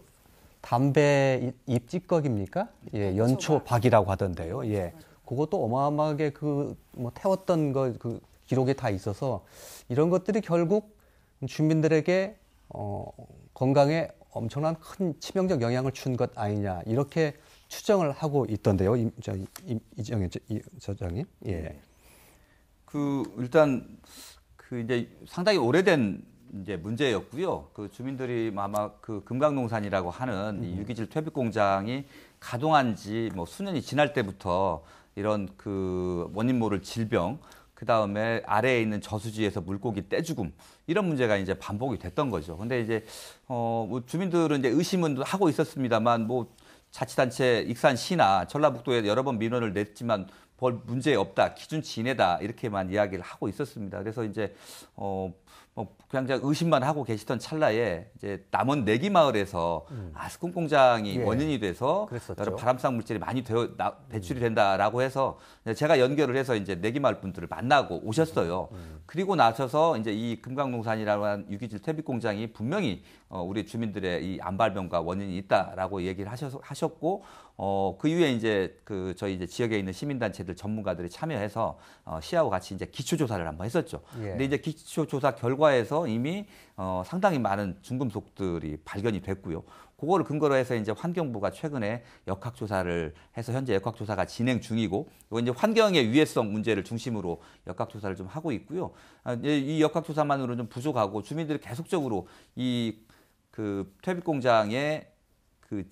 담배 잎 찌꺼기입니까? 예, 연초박이라고 하던데요. 예, 그것도 어마어마하게 그 뭐 태웠던 그 기록이 다 있어서 이런 것들이 결국 주민들에게 건강에 엄청난 큰 치명적 영향을 준 것 아니냐 이렇게 추정을 하고 있던데요, 이정현 저장님. 예. 일단 이제 상당히 오래된 이제 문제였고요. 그 주민들이 아마 그 금강농산이라고 하는 이 유기질 퇴비 공장이 가동한 지 뭐 수년이 지날 때부터 이런 그 원인 모를 질병, 그 다음에 아래에 있는 저수지에서 물고기 떼죽음 이런 문제가 이제 반복이 됐던 거죠. 근데 이제 뭐 주민들은 이제 의심은 하고 있었습니다만 뭐 자치단체 익산시나 전라북도에 여러 번 민원을 냈지만 별 문제 없다, 기준치 이내다 이렇게만 이야기를 하고 있었습니다. 그래서 이제 뭐 그냥 의심만 하고 계시던 찰나에 이제 남원 내기 마을에서 아스콘 공장이 원인이 돼서 그랬었죠. 여러 발암성 물질이 많이 배출이 된다라고 해서 제가 연결을 해서 이제 내기 마을 분들을 만나고 오셨어요. 그리고 나서서 이제 이 금강농산이라고 하는 유기질 퇴비 공장이 분명히 우리 주민들의 이 암발병과 원인이 있다라고 얘기를 하셨고 그 이후에 이제 저희 이제 지역에 있는 시민단체들 전문가들이 참여해서 시하고 같이 이제 기초조사를 한번 했었죠. 예. 근데 이제 기초조사 결과에서 이미 상당히 많은 중금속들이 발견이 됐고요. 그거를 근거로 해서 이제 환경부가 최근에 역학조사를 해서 현재 역학조사가 진행 중이고, 이거 이제 환경의 유해성 문제를 중심으로 역학조사를 좀 하고 있고요. 이 역학조사만으로는 좀 부족하고 주민들이 계속적으로 이 그 퇴비 공장의 그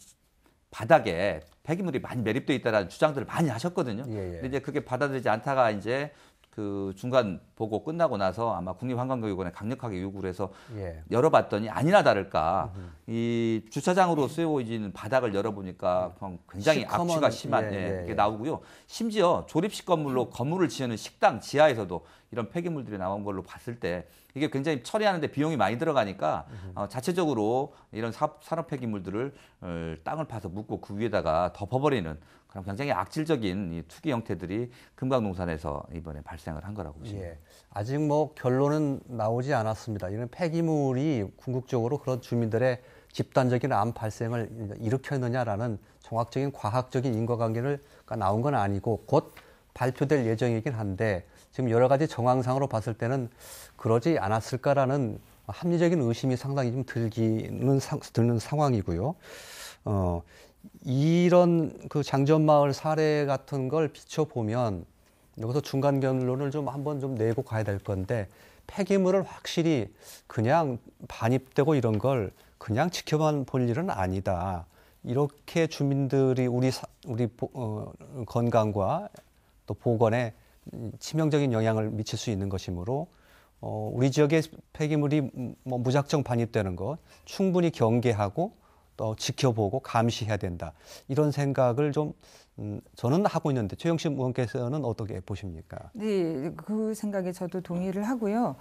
바닥에 폐기물이 많이 매립되어 있다라는 주장들을 많이 하셨거든요. 근데 이제 그게 받아들이지 않다가 이제 그 중간 보고 끝나고 나서 아마 국립환경교육원에 강력하게 요구를 해서 열어봤더니 아니나 다를까 이 주차장으로 쓰여지는 바닥을 열어보니까 굉장히 악취가 심한 게 나오고요. 심지어 조립식 건물로 건물을 지으는 식당 지하에서도 이런 폐기물들이 나온 걸로 봤을 때 이게 굉장히 처리하는데 비용이 많이 들어가니까 자체적으로 이런 산업 폐기물들을 땅을 파서 묻고 그 위에다가 덮어버리는 그런 굉장히 악질적인 이 투기 형태들이 금강농산에서 이번에 발생을 한 거라고 보십니다. 예. 아직 뭐 결론은 나오지 않았습니다. 이런 폐기물이 궁극적으로 그런 주민들의 집단적인 암 발생을 일으켰느냐라는 정확적인 과학적인 인과관계가 나온 건 아니고 곧 발표될 예정이긴 한데 지금 여러 가지 정황상으로 봤을 때는 그러지 않았을까라는 합리적인 의심이 상당히 좀 드는 상황이고요. 이런 그 장전마을 사례 같은 걸 비춰보면 여기서 중간 결론을 좀 한번 좀 내고 가야 될 건데 폐기물을 확실히 그냥 반입되고 이런 걸 그냥 지켜만 볼 일은 아니다. 이렇게 주민들이 우리 건강과 또 보건에 치명적인 영향을 미칠 수 있는 것이므로 우리 지역의 폐기물이 뭐 무작정 반입되는 것 충분히 경계하고 또 지켜보고 감시해야 된다. 이런 생각을 좀 저는 하고 있는데 최영심 의원께서는 어떻게 보십니까? 네, 그 생각에 저도 동의를 하고요.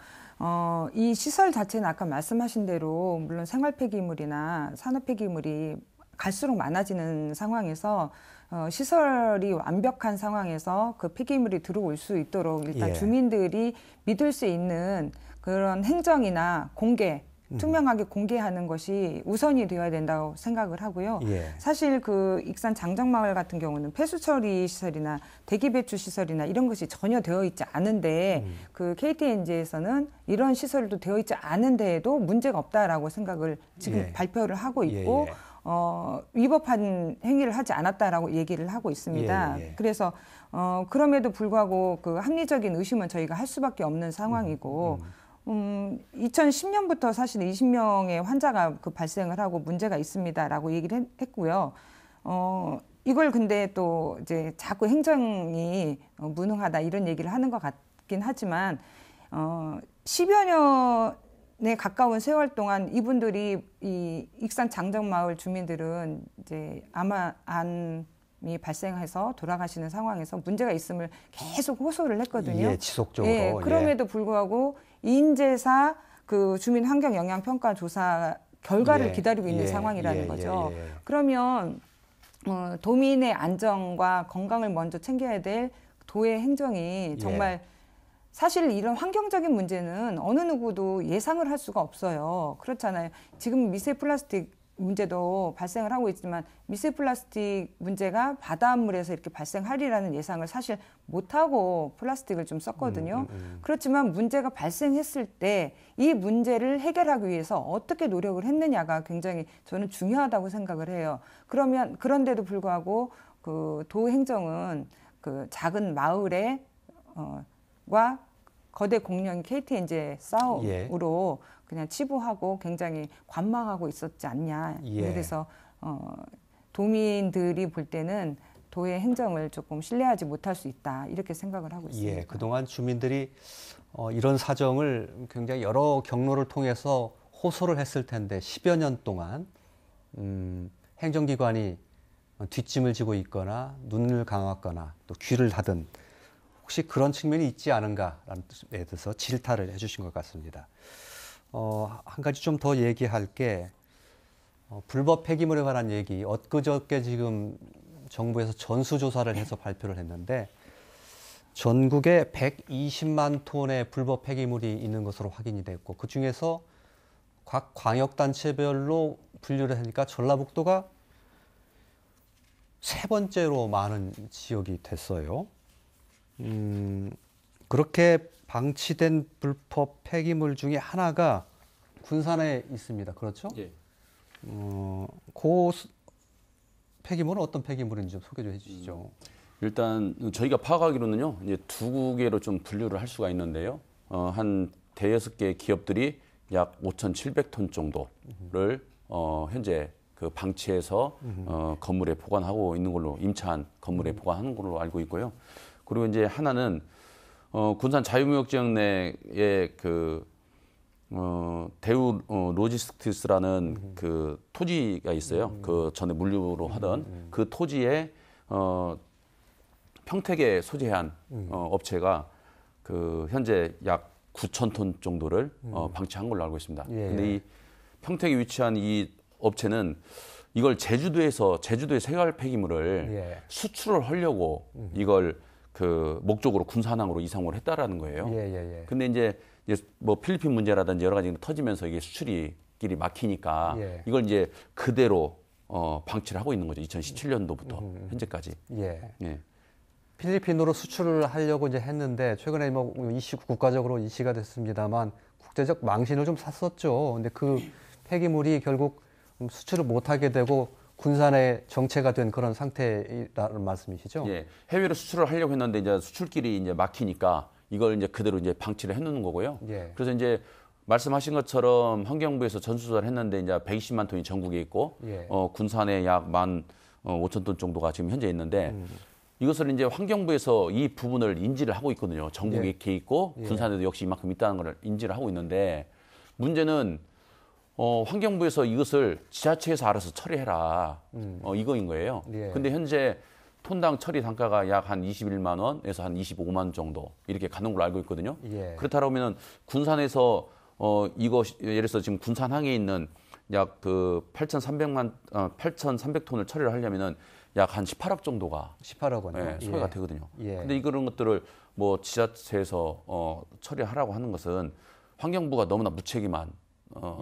이 시설 자체는 아까 말씀하신 대로 물론 생활 폐기물이나 산업 폐기물이 갈수록 많아지는 상황에서 시설이 완벽한 상황에서 그 폐기물이 들어올 수 있도록 일단 주민들이 믿을 수 있는 그런 행정이나 공개 투명하게 공개하는 것이 우선이 되어야 된다고 생각을 하고요. 사실 그 익산 장정마을 같은 경우는 폐수처리 시설이나 대기배출 시설이나 이런 것이 전혀 되어 있지 않은데 그 KTNG에서는 이런 시설도 되어 있지 않은데에도 문제가 없다라고 생각을 지금 발표를 하고 있고 위법한 행위를 하지 않았다라고 얘기를 하고 있습니다. 그래서 그럼에도 불구하고 그 합리적인 의심은 저희가 할 수밖에 없는 상황이고 2010년부터 사실 20명의 환자가 그 발생을 하고 문제가 있습니다라고 얘기를 했고요. 이걸 근데 또 이제 자꾸 행정이 무능하다 이런 얘기를 하는 것 같긴 하지만 10여 년에 가까운 세월 동안 이분들이 이 익산 장정마을 주민들은 이제 암이 발생해서 돌아가시는 상황에서 문제가 있음을 계속 호소를 했거든요. 지속적으로. 그럼에도 불구하고 인제사 그 주민 환경 영향 평가 조사 결과를 기다리고 있는 상황이라는 거죠. 그러면 도민의 안정과 건강을 먼저 챙겨야 될 도의 행정이 정말 사실 이런 환경적인 문제는 어느 누구도 예상을 할 수가 없어요. 그렇잖아요. 지금 미세 플라스틱 문제도 발생을 하고 있지만 미세 플라스틱 문제가 바닷물에서 이렇게 발생하리라는 예상을 사실 못하고 플라스틱을 좀 썼거든요. 그렇지만 문제가 발생했을 때 이 문제를 해결하기 위해서 어떻게 노력을 했느냐가 굉장히 저는 중요하다고 생각을 해요. 그런데도 불구하고 그 도 행정은 그 작은 마을에 과 거대 공룡 KTNG 싸움으로 그냥 치부하고 굉장히 관망하고 있었지 않냐. 그래서 도민들이 볼 때는 도의 행정을 조금 신뢰하지 못할 수 있다. 이렇게 생각을 하고 있습니다. 그동안 주민들이 이런 사정을 굉장히 여러 경로를 통해서 호소를 했을 텐데 10여 년 동안 행정기관이 뒷짐을 지고 있거나 눈을 감았거나 또 귀를 닫은 혹시 그런 측면이 있지 않은가라는 뜻에 대해서 질타를 해주신 것 같습니다. 한 가지 좀 더 얘기할 게 불법 폐기물에 관한 얘기 엊그저께 지금 정부에서 전수조사를 해서 발표를 했는데 전국에 120만 톤의 불법 폐기물이 있는 것으로 확인이 됐고 그중에서 각 광역단체별로 분류를 하니까 전라북도가 세 번째로 많은 지역이 됐어요. 그렇게 방치된 불법 폐기물 중에 하나가 군산에 있습니다. 그렇죠? 그 폐기물은 어떤 폐기물인지 좀 소개 좀 해주시죠. 일단 저희가 파악하기로는요, 이제 두 개로 좀 분류를 할 수가 있는데요. 한 대여섯 개 기업들이 약 5,700톤 정도를 현재 그 방치해서 건물에 보관하고 있는 걸로 임차한 건물에 보관하는 걸로 알고 있고요. 그리고 이제 하나는 군산 자유무역지역 내에 그 대우 로지스틱스라는 그 토지가 있어요. 그 전에 물류로 하던 그 토지에 평택에 소재한 업체가 그 현재 약 9,000톤 정도를 방치한 걸로 알고 있습니다. 근데 이 평택에 위치한 이 업체는 이걸 제주도의 생활 폐기물을 수출을 하려고 이걸 그 목적으로 군산항으로 이상을 했다라는 거예요. 근데 이제 뭐 필리핀 문제라든지 여러 가지 터지면서 이게 수출이 길이 막히니까 이걸 이제 그대로 방치를 하고 있는 거죠. 2017년도부터 현재까지. 필리핀으로 수출을 하려고 이제 했는데 최근에 뭐 국가적으로 이슈가 됐습니다만 국제적 망신을 좀 샀었죠. 근데 그 폐기물이 결국 수출을 못하게 되고 군산에 정체가 된 그런 상태라는 말씀이시죠? 해외로 수출을 하려고 했는데 이제 수출길이 이제 막히니까 이걸 이제 그대로 이제 방치를 해놓는 거고요. 그래서 이제 말씀하신 것처럼 환경부에서 전수조사를 했는데 이제 120만 톤이 전국에 있고 군산에 약 15,000톤 정도가 지금 현재 있는데 이것을 이제 환경부에서 이 부분을 인지를 하고 있거든요. 전국에 이렇게 있고 군산에도 역시 이만큼 있다는 걸 인지를 하고 있는데 문제는 환경부에서 이것을 지자체에서 알아서 처리해라. 이거인 거예요. 근데 현재 톤당 처리 단가가 약 한 21만 원에서 한 25만 원 정도 이렇게 가는 걸로 알고 있거든요. 그렇다면 군산에서 이거 예를 들어서 지금 군산항에 있는 약 그 8,300톤을 처리를 하려면은 약 한 18억 정도가 18억 원 소요가 되거든요. 근데 이런 것들을 뭐 지자체에서 처리하라고 하는 것은 환경부가 너무나 무책임한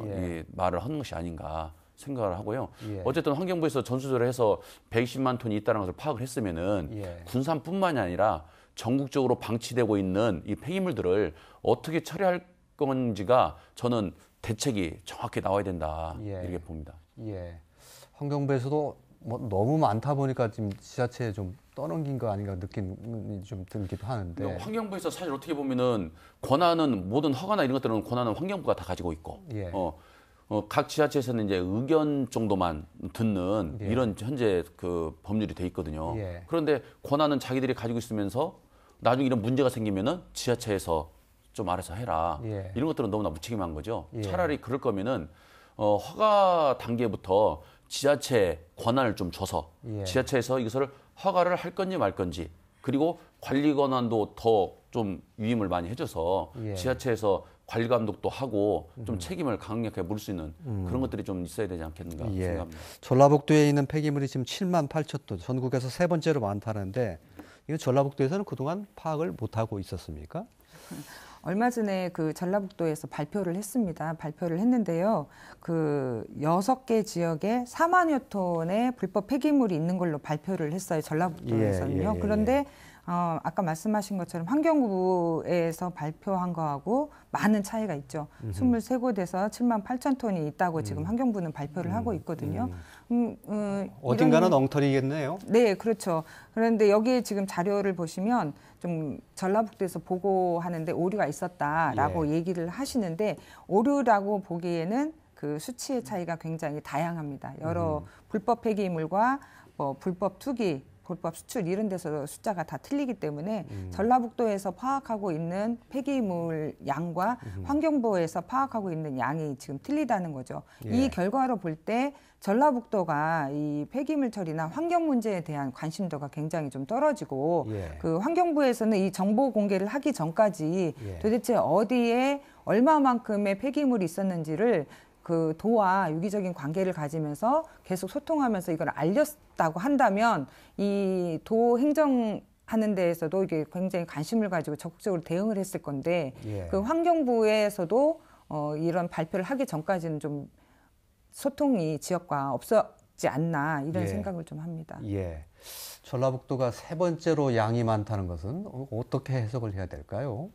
이 말을 하는 것이 아닌가 생각을 하고요. 어쨌든 환경부에서 전수조사를 해서 120만 톤이 있다는 것을 파악을 했으면은 군산뿐만이 아니라 전국적으로 방치되고 있는 이 폐기물들을 어떻게 처리할 건지가 저는 대책이 정확히 나와야 된다 이렇게 봅니다. 환경부에서도 뭐 너무 많다 보니까 지금 지자체에 좀 떠넘긴 거 아닌가 느낌이 좀 들기도 하는데 환경부에서 사실 어떻게 보면은 권한은 모든 허가나 이런 것들은 권한은 환경부가 다 가지고 있고 각 지자체에서는 이제 의견 정도만 듣는 이런 현재 그 법률이 돼 있거든요. 그런데 권한은 자기들이 가지고 있으면서 나중에 이런 문제가 생기면은 지자체에서 좀 알아서 해라. 이런 것들은 너무나 무책임한 거죠. 차라리 그럴 거면은 허가 단계부터 지자체 권한을 좀 줘서 지자체에서 이것을 허가를 할 건지 말 건지 그리고 관리 권한도 더 좀 위임을 많이 해줘서 지자체에서 관리 감독도 하고 좀 책임을 강력하게 물 수 있는 그런 것들이 좀 있어야 되지 않겠는가 생각합니다. 전라북도에 있는 폐기물이 지금 7만 8천 톤, 전국에서 세 번째로 많다는데 이거 전라북도에서는 그동안 파악을 못하고 있었습니까? 얼마 전에 그 전라북도에서 발표를 했습니다. 발표를 했는데요. 그 6개 지역에 4만여 톤의 불법 폐기물이 있는 걸로 발표를 했어요. 전라북도에서는요. 그런데 아까 말씀하신 것처럼 환경부에서 발표한 거하고 많은 차이가 있죠. 23곳에서 7만 8천 톤이 있다고 지금 환경부는 발표를 하고 있거든요. 어딘가는 엉터리겠네요. 네, 그렇죠. 그런데 여기에 지금 자료를 보시면 좀 전라북도에서 보고하는데 오류가 있었다라고 얘기를 하시는데 오류라고 보기에는 그 수치의 차이가 굉장히 다양합니다. 여러 불법 폐기물과 뭐 불법 투기, 불법 수출 이런 데서 숫자가 다 틀리기 때문에 전라북도에서 파악하고 있는 폐기물 양과 환경부에서 파악하고 있는 양이 지금 틀리다는 거죠. 이 결과로 볼 때 전라북도가 이 폐기물 처리나 환경 문제에 대한 관심도가 굉장히 좀 떨어지고 그 환경부에서는 이 정보 공개를 하기 전까지 도대체 어디에 얼마만큼의 폐기물이 있었는지를 그 도와 유기적인 관계를 가지면서 계속 소통하면서 이걸 알렸다고 한다면 이 도 행정하는 데에서도 이게 굉장히 관심을 가지고 적극적으로 대응을 했을 건데 그 환경부에서도 이런 발표를 하기 전까지는 좀 소통이 지역과 없었지 않나 이런 생각을 좀 합니다. 전라북도가 세 번째로 양이 많다는 것은 어떻게 해석을 해야 될까요?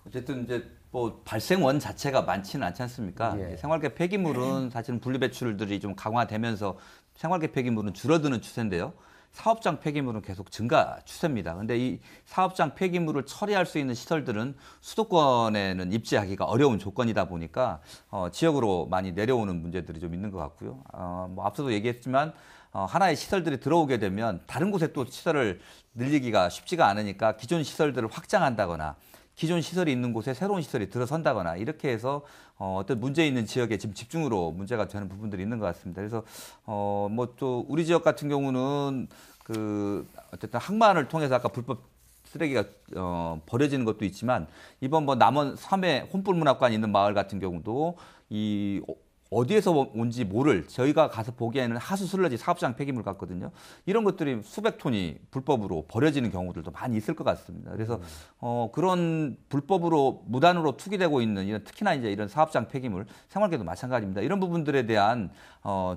어쨌든 이제 뭐 발생원 자체가 많지는 않지 않습니까? 생활계 폐기물은 사실은 분리배출들이 좀 강화되면서 생활계 폐기물은 줄어드는 추세인데요. 사업장 폐기물은 계속 증가 추세입니다. 근데 이 사업장 폐기물을 처리할 수 있는 시설들은 수도권에는 입지하기가 어려운 조건이다 보니까 지역으로 많이 내려오는 문제들이 좀 있는 것 같고요. 뭐 앞서도 얘기했지만 하나의 시설들이 들어오게 되면 다른 곳에 또 시설을 늘리기가 쉽지가 않으니까 기존 시설들을 확장한다거나 기존 시설이 있는 곳에 새로운 시설이 들어선다거나 이렇게 해서 어떤 문제 있는 지역에 지금 집중으로 문제가 되는 부분들이 있는 것 같습니다. 그래서 뭐 또 우리 지역 같은 경우는 그 어쨌든 항만을 통해서 아까 불법 쓰레기가 버려지는 것도 있지만 이번 뭐 남원 삼회 혼불문학관 있는 마을 같은 경우도 이 어디에서 온지 모를 저희가 가서 보기에는 하수 슬러지 사업장 폐기물 같거든요. 이런 것들이 수백 톤이 불법으로 버려지는 경우들도 많이 있을 것 같습니다. 그래서 그런 불법으로 무단으로 투기되고 있는 이런 특히나 이제 이런 사업장 폐기물, 생활계도 마찬가지입니다. 이런 부분들에 대한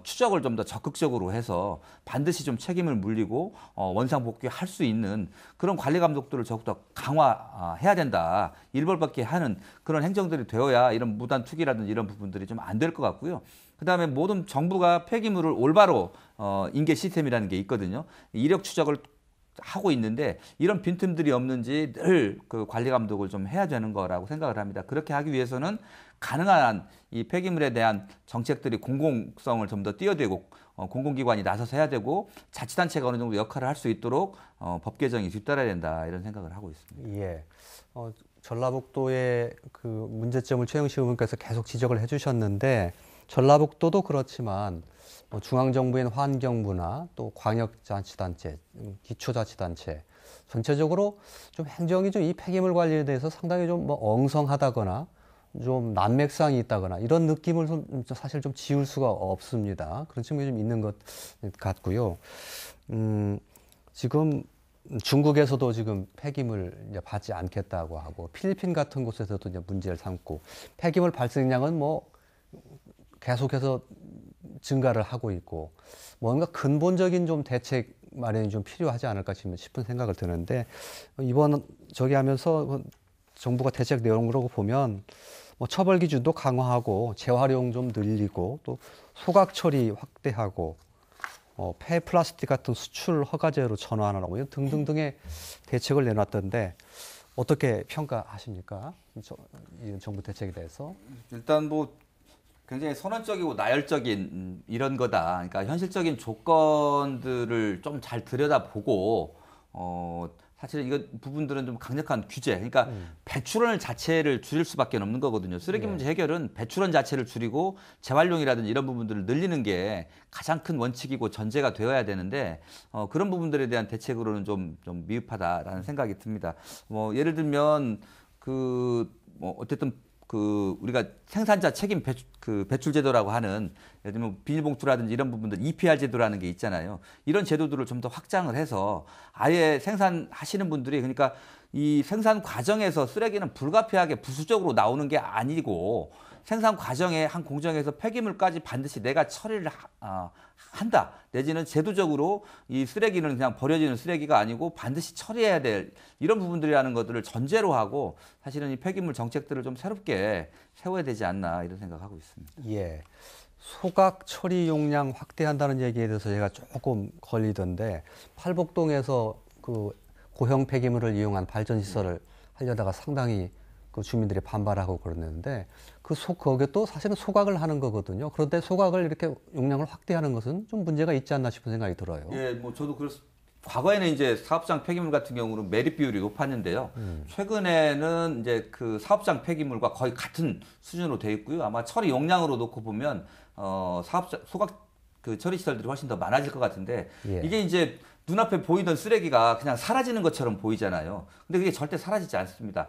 추적을 좀 더 적극적으로 해서 반드시 좀 책임을 물리고 원상 복귀할 수 있는 그런 관리 감독들을 더욱더 강화해야 된다. 일벌받게 하는 그런 행정들이 되어야 이런 무단 투기라든지 이런 부분들이 좀 안 될 것 같고요. 그다음에 모든 정부가 폐기물을 올바로 인계 시스템이라는 게 있거든요. 이력 추적을 하고 있는데 이런 빈틈들이 없는지 늘 그 관리 감독을 좀 해야 되는 거라고 생각을 합니다. 그렇게 하기 위해서는 가능한 이 폐기물에 대한 정책들이 공공성을 좀 더 띄워대고 공공기관이 나서서 해야 되고 자치단체가 어느 정도 역할을 할 수 있도록 법 개정이 뒤따라야 된다 이런 생각을 하고 있습니다. 전라북도의 그 문제점을 최영식 의원께서 계속 지적을 해주셨는데 전라북도도 그렇지만 중앙정부인 환경부나 또 광역자치단체, 기초자치단체 전체적으로 좀 행정이 좀 이 폐기물 관리에 대해서 상당히 좀 뭐 엉성하다거나 좀 난맥상이 있다거나 이런 느낌을 좀 사실 좀 지울 수가 없습니다. 그런 측면이 좀 있는 것 같고요. 지금 중국에서도 지금 폐기물 이제 받지 않겠다고 하고 필리핀 같은 곳에서도 이제 문제를 삼고 폐기물 발생량은 뭐 계속해서 증가를 하고 있고 뭔가 근본적인 좀 대책 마련이 좀 필요하지 않을까 싶은 생각을 드는데 이번 저기 하면서 정부가 대책 내용으로 보면 뭐 처벌 기준도 강화하고 재활용 좀 늘리고 또 소각 처리 확대하고 폐 플라스틱 같은 수출 허가제로 전환하라고 이런 등등등의 대책을 내놨던데 어떻게 평가하십니까? 이 정부 대책에 대해서? 일단 뭐 굉장히 선언적이고 나열적인 이런 거다. 그러니까 현실적인 조건들을 좀 잘 들여다보고 사실 이거 부분들은 좀 강력한 규제. 그러니까 배출원 자체를 줄일 수밖에 없는 거거든요. 쓰레기 문제 해결은 배출원 자체를 줄이고 재활용이라든지 이런 부분들을 늘리는 게 가장 큰 원칙이고 전제가 되어야 되는데 그런 부분들에 대한 대책으로는 좀 미흡하다라는 생각이 듭니다. 뭐 예를 들면 뭐 어쨌든 우리가 생산자 책임 배출 제도라고 하는 예를 들면 비닐봉투라든지 이런 부분들 EPR 제도라는 게 있잖아요. 이런 제도들을 좀 더 확장을 해서 아예 생산하시는 분들이 그러니까 이 생산 과정에서 쓰레기는 불가피하게 부수적으로 나오는 게 아니고 생산 과정에 한 공정에서 폐기물까지 반드시 내가 처리를 한다. 내지는 제도적으로 이 쓰레기는 그냥 버려지는 쓰레기가 아니고 반드시 처리해야 될 이런 부분들이라는 것들을 전제로 하고 사실은 이 폐기물 정책들을 좀 새롭게 세워야 되지 않나 이런 생각하고 있습니다. 예. 소각 처리 용량 확대한다는 얘기에 대해서 제가 조금 걸리던데 팔복동에서 그 고형 폐기물을 이용한 발전 시설을 하려다가 상당히 그 주민들이 반발하고 그러는데 거기에 또 사실은 소각을 하는 거거든요. 그런데 소각을 이렇게 용량을 확대하는 것은 좀 문제가 있지 않나 싶은 생각이 들어요. 예, 뭐 저도 과거에는 이제 사업장 폐기물 같은 경우는 매립 비율이 높았는데요. 최근에는 이제 그 사업장 폐기물과 거의 같은 수준으로 돼 있고요. 아마 처리 용량으로 놓고 보면 소각 그 처리 시설들이 훨씬 더 많아질 것 같은데 이게 이제 눈앞에 보이던 쓰레기가 그냥 사라지는 것처럼 보이잖아요. 근데 그게 절대 사라지지 않습니다.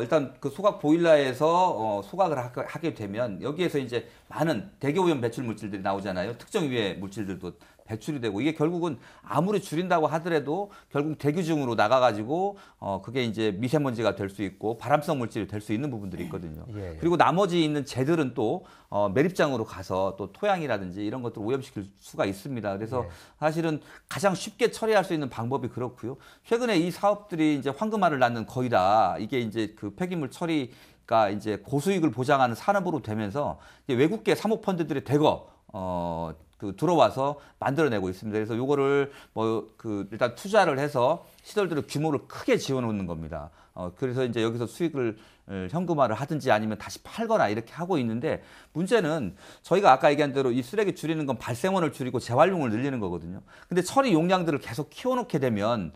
일단 그 소각 보일러에서 소각을 하게 되면 여기에서 이제 많은 대기오염 배출 물질들이 나오잖아요. 특정 유해 물질들도 배출이 되고 이게 결국은 아무리 줄인다고 하더라도 결국 대기중으로 나가가지고 그게 이제 미세먼지가 될 수 있고 바람성 물질이 될 수 있는 부분들이 있거든요. 예. 그리고 나머지 있는 재들은 또 매립장으로 가서 또 토양이라든지 이런 것들을 오염시킬 수가 있습니다. 그래서 사실은 가장 쉽게 처리할 수 있는 방법이 그렇고요. 최근에 이 사업들이 이제 황금알을 낳는 거의 다 이게 이제 그 폐기물 처리가 이제 고수익을 보장하는 산업으로 되면서 이제 외국계 사모펀드들이 대거 들어와서 만들어내고 있습니다. 그래서 요거를 일단 투자를 해서 시설들의 규모를 크게 지어놓는 겁니다. 그래서 이제 여기서 수익을 현금화를 하든지 아니면 다시 팔거나 이렇게 하고 있는데 문제는 저희가 아까 얘기한 대로 이 쓰레기 줄이는 건 발생원을 줄이고 재활용을 늘리는 거거든요. 근데 처리 용량들을 계속 키워놓게 되면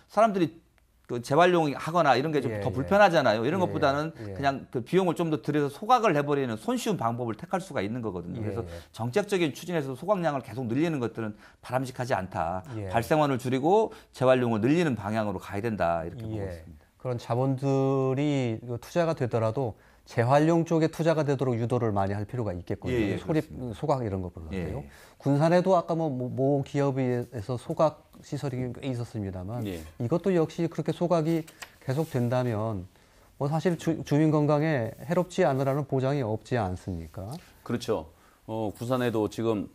사람들이 그 재활용하거나 이런 게 좀 더 불편하잖아요. 이런 것보다는 그냥 그 비용을 좀 더 들여서 소각을 해버리는 손쉬운 방법을 택할 수가 있는 거거든요. 그래서 정책적인 추진에서 소각량을 계속 늘리는 것들은 바람직하지 않다. 발생원을 줄이고 재활용을 늘리는 방향으로 가야 된다. 이렇게 보고 있습니다. 그런 자본들이 투자가 되더라도 재활용 쪽에 투자가 되도록 유도를 많이 할 필요가 있겠거든요. 소각 이런 것보다요. 군산에도 아까 모 기업에서 소각 시설이 꽤 있었습니다만 이것도 역시 그렇게 소각이 계속 된다면 뭐 사실 주민 건강에 해롭지 않으라는 보장이 없지 않습니까? 그렇죠. 군산에도 지금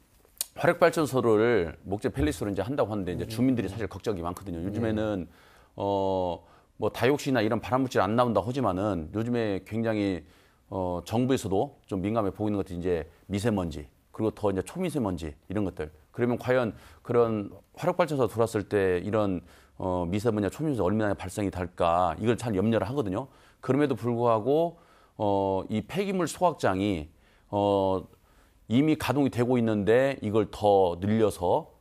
화력발전소를 목재 펠리스로 이제 한다고 하는데 이제 주민들이 사실 걱정이 많거든요. 요즘에는 뭐 다이옥신이나 이런 발암물질 안 나온다 하지만은 요즘에 굉장히 정부에서도 좀 민감해 보이는 것들이 이제 미세먼지 그리고 더 이제 초미세먼지 이런 것들. 그러면 과연 그런 화력발전소 들어왔을 때 이런 미세먼지나 초미세먼지 얼마나 발생이 될까 이걸 잘 염려를 하거든요. 그럼에도 불구하고 이 폐기물 소각장이 이미 가동이 되고 있는데 이걸 더 늘려서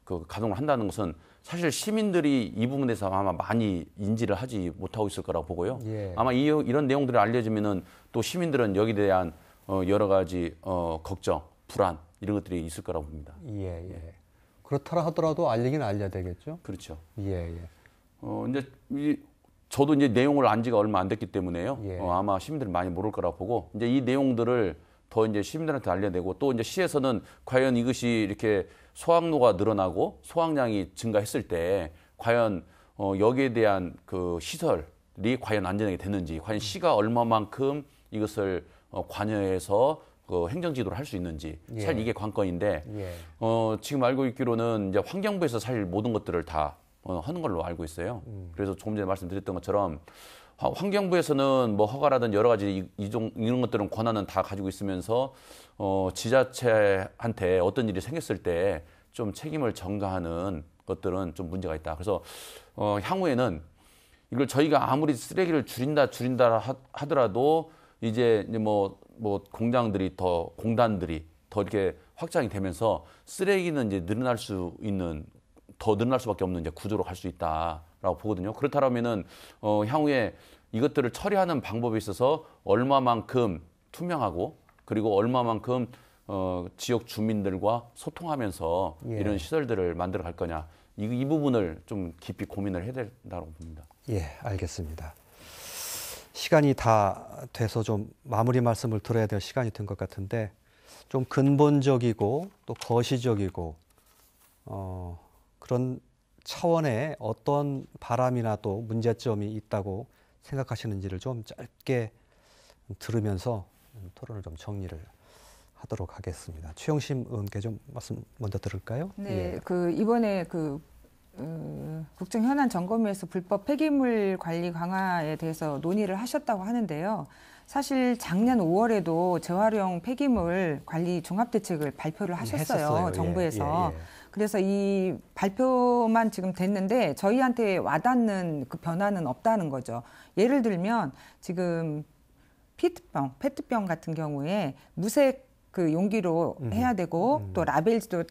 그 가동을 한다는 것은 사실 시민들이 이 부분에서 아마 많이 인지를 하지 못하고 있을 거라고 보고요. 아마 이런 내용들이 알려지면은 또 시민들은 여기에 대한 여러 가지 걱정, 불안 이런 것들이 있을 거라고 봅니다. 그렇더라 하더라도 알리긴 알려야 되겠죠. 그렇죠. 이제 저도 이제 내용을 안 지가 얼마 안 됐기 때문에요. 아마 시민들이 많이 모를 거라고 보고 이제 이 내용들을 더 이제 시민들한테 알려야 되고 또 이제 시에서는 과연 이것이 이렇게 소각로가 늘어나고 소각량이 증가했을 때 과연 여기에 대한 그 시설이 과연 안전하게 됐는지 과연 시가 얼마만큼 이것을 관여해서 그 행정지도를 할 수 있는지 사실 이게 관건인데 지금 알고 있기로는 이제 환경부에서 사실 모든 것들을 다 하는 걸로 알고 있어요. 그래서 조금 전에 말씀드렸던 것처럼 환경부에서는 뭐 허가라든 여러 가지 이런 것들은 권한은 다 가지고 있으면서 지자체한테 어떤 일이 생겼을 때 좀 책임을 전가하는 것들은 좀 문제가 있다. 그래서 향후에는 이걸 저희가 아무리 쓰레기를 줄인다 하더라도 이제 뭐 공단들이 더 이렇게 확장이 되면서 쓰레기는 이제 더 늘어날 수밖에 없는 이제 구조로 갈 수 있다라고 보거든요. 그렇다면은 향후에 이것들을 처리하는 방법에 있어서 얼마만큼 투명하고 그리고 얼마만큼 지역 주민들과 소통하면서 이런 시설들을 만들어 갈 거냐 이 부분을 좀 깊이 고민을 해야 된다고 봅니다. 알겠습니다. 시간이 다 돼서 좀 마무리 말씀을 드려야 될 시간이 된 것 같은데 좀 근본적이고 또 거시적이고 그런 차원의 어떤 바람이나 또 문제점이 있다고 생각하시는지를 좀 짧게 들으면서 토론을 좀 정리를 하도록 하겠습니다. 최영심 의원께 좀 말씀 먼저 들을까요? 네, 이번에 국정 현안 점검위에서 불법 폐기물 관리 강화에 대해서 논의를 하셨다고 하는데요. 사실 작년 5월에도 재활용 폐기물 관리 종합대책을 발표를 하셨어요. 정부에서. 그래서 이 발표만 지금 됐는데 저희한테 와닿는 그 변화는 없다는 거죠. 예를 들면 지금 페트병 같은 경우에 무색 그 용기로 해야 되고 또 라벨도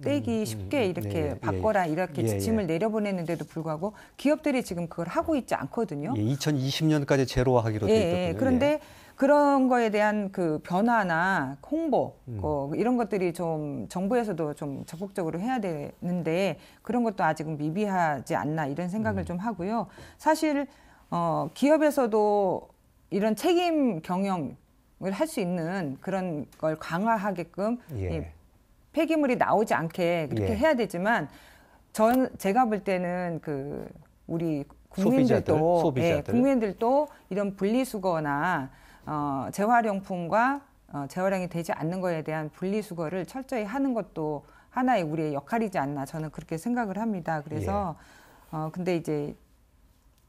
떼기 쉽게 이렇게 바꿔라 이렇게 지침을 내려보냈는데도 불구하고 기업들이 지금 그걸 하고 있지 않거든요. 2020년까지 제로화하기로 돼 있거든요. 그런데 그런 거에 대한 그 변화나 홍보 이런 것들이 좀 정부에서도 좀 적극적으로 해야 되는데 그런 것도 아직은 미비하지 않나 이런 생각을 좀 하고요. 사실 기업에서도 이런 책임 경영을 할 수 있는 그런 걸 강화하게끔 폐기물이 나오지 않게 그렇게 해야 되지만 제가 볼 때는 우리 국민들도 국민들도 이런 분리수거나 재활용품과 재활용이 되지 않는 거에 대한 분리수거를 철저히 하는 것도 하나의 우리의 역할이지 않나 저는 그렇게 생각을 합니다. 그래서 근데 이제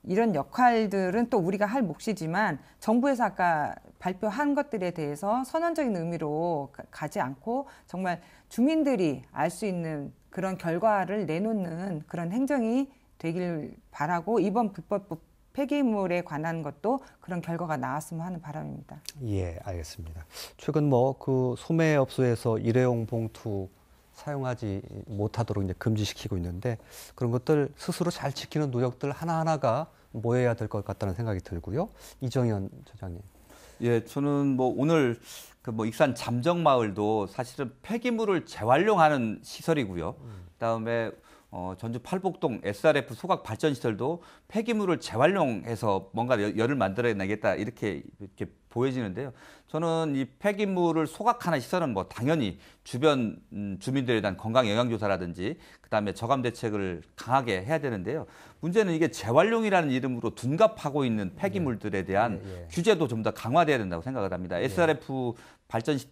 이런 역할들은 또 우리가 할 몫이지만 정부에서 아까 발표한 것들에 대해서 선언적인 의미로 가지 않고 정말 주민들이 알 수 있는 그런 결과를 내놓는 그런 행정이 되길 바라고 이번 불법 폐기물에 관한 것도 그런 결과가 나왔으면 하는 바람입니다. 예, 알겠습니다. 최근 그 소매업소에서 일회용 봉투 사용하지 못하도록 이제 금지시키고 있는데 그런 것들 스스로 잘 지키는 노력들 하나하나가 모여야 될 것 같다는 생각이 들고요. 이정현 처장님. 예, 저는 오늘 익산 잠정마을도 사실은 폐기물을 재활용하는 시설이고요. 그다음에 전주 팔복동 SRF 소각 발전 시설도 폐기물을 재활용해서 뭔가 열을 만들어내겠다 이렇게 보여지는데요. 저는 이 폐기물을 소각하는 시설은 당연히 주변 주민들에 대한 건강 영향 조사라든지 그다음에 저감 대책을 강하게 해야 되는데요. 문제는 이게 재활용이라는 이름으로 둔갑하고 있는 폐기물들에 대한 규제도 좀 더 강화돼야 된다고 생각을 합니다. SRF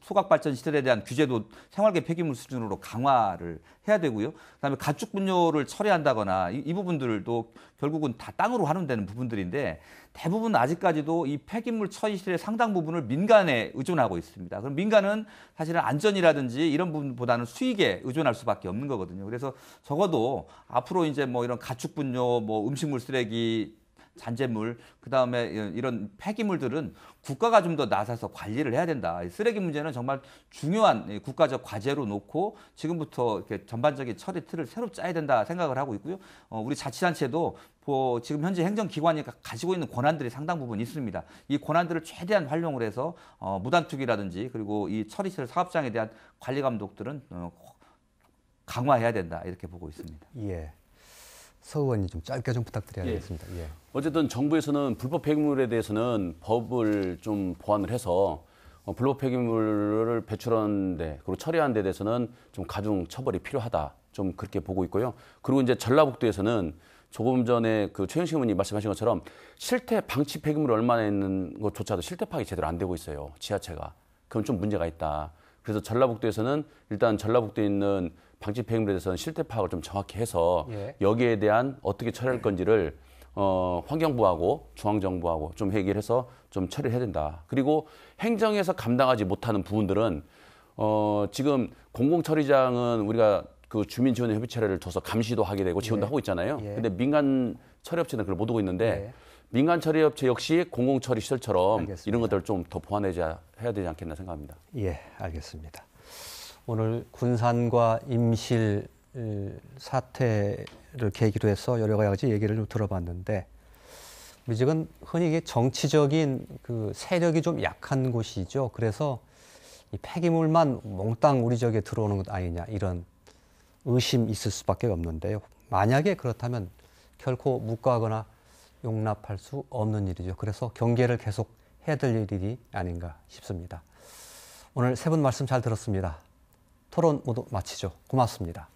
소각 발전 시설에 대한 규제도 생활계 폐기물 수준으로 강화를 해야 되고요. 그다음에 가축 분뇨를 처리한다거나 이 부분들도 결국은 다 땅으로 환원되는 부분들인데 대부분 아직까지도 이 폐기물 처리실의 상당 부분을 민간에 의존하고 있습니다. 그럼 민간은 사실은 안전이라든지 이런 부분보다는 수익에 의존할 수밖에 없는 거거든요. 그래서 적어도 앞으로 이제 이런 가축 분뇨, 음식물 쓰레기, 잔재물, 그다음에 이런 폐기물들은 국가가 좀 더 나서서 관리를 해야 된다. 쓰레기 문제는 정말 중요한 국가적 과제로 놓고 지금부터 이렇게 전반적인 처리 틀을 새로 짜야 된다 생각을 하고 있고요. 우리 자치단체도 지금 현재 행정기관이 가지고 있는 권한들이 상당 부분 있습니다. 이 권한들을 최대한 활용을 해서 무단투기라든지 그리고 이 처리시설 사업장에 대한 관리 감독들은 강화해야 된다 이렇게 보고 있습니다. 예. 서 의원님 좀 짧게 좀 부탁드려야겠습니다. 예. 어쨌든 정부에서는 불법 폐기물에 대해서는 법을 좀 보완을 해서 불법 폐기물을 배출하는 데 그리고 처리하는 데 대해서는 좀 가중 처벌이 필요하다. 좀 그렇게 보고 있고요. 그리고 이제 전라북도에서는 조금 전에 최영식 의원님 말씀하신 것처럼 실태 방치 폐기물이 얼마나 있는 것조차도 실태 파악이 제대로 안 되고 있어요. 지하체가. 그럼 좀 문제가 있다. 그래서 전라북도에서는 일단 전라북도에 있는 방치 폐기물에 대해서는 실태 파악을 좀 정확히 해서 여기에 대한 어떻게 처리할 건지를 환경부하고 중앙정부하고 좀 얘기를 해서 좀 처리를 해야 된다. 그리고 행정에서 감당하지 못하는 부분들은 지금 공공처리장은 우리가 주민 지원 협의 처리를 둬서 감시도 하게 되고 지원도 하고 있잖아요. 근데 민간 처리업체는 그걸 못 하고 있는데 민간 처리업체 역시 공공처리 시설처럼 이런 것들을 좀 더 보완해야 되지 않겠나 생각합니다. 예, 알겠습니다. 오늘 군산과 임실 사태를 계기로 해서 여러 가지 얘기를 좀 들어봤는데 우리 지금 흔히 정치적인 세력이 좀 약한 곳이죠. 그래서 이 폐기물만 몽땅 우리 지역에 들어오는 것 아니냐 이런 의심이 있을 수밖에 없는데요. 만약에 그렇다면 결코 묵과하거나 용납할 수 없는 일이죠. 그래서 경계를 계속 해야 될 일이 아닌가 싶습니다. 오늘 세 분 말씀 잘 들었습니다. 토론 모두 마치죠. 고맙습니다.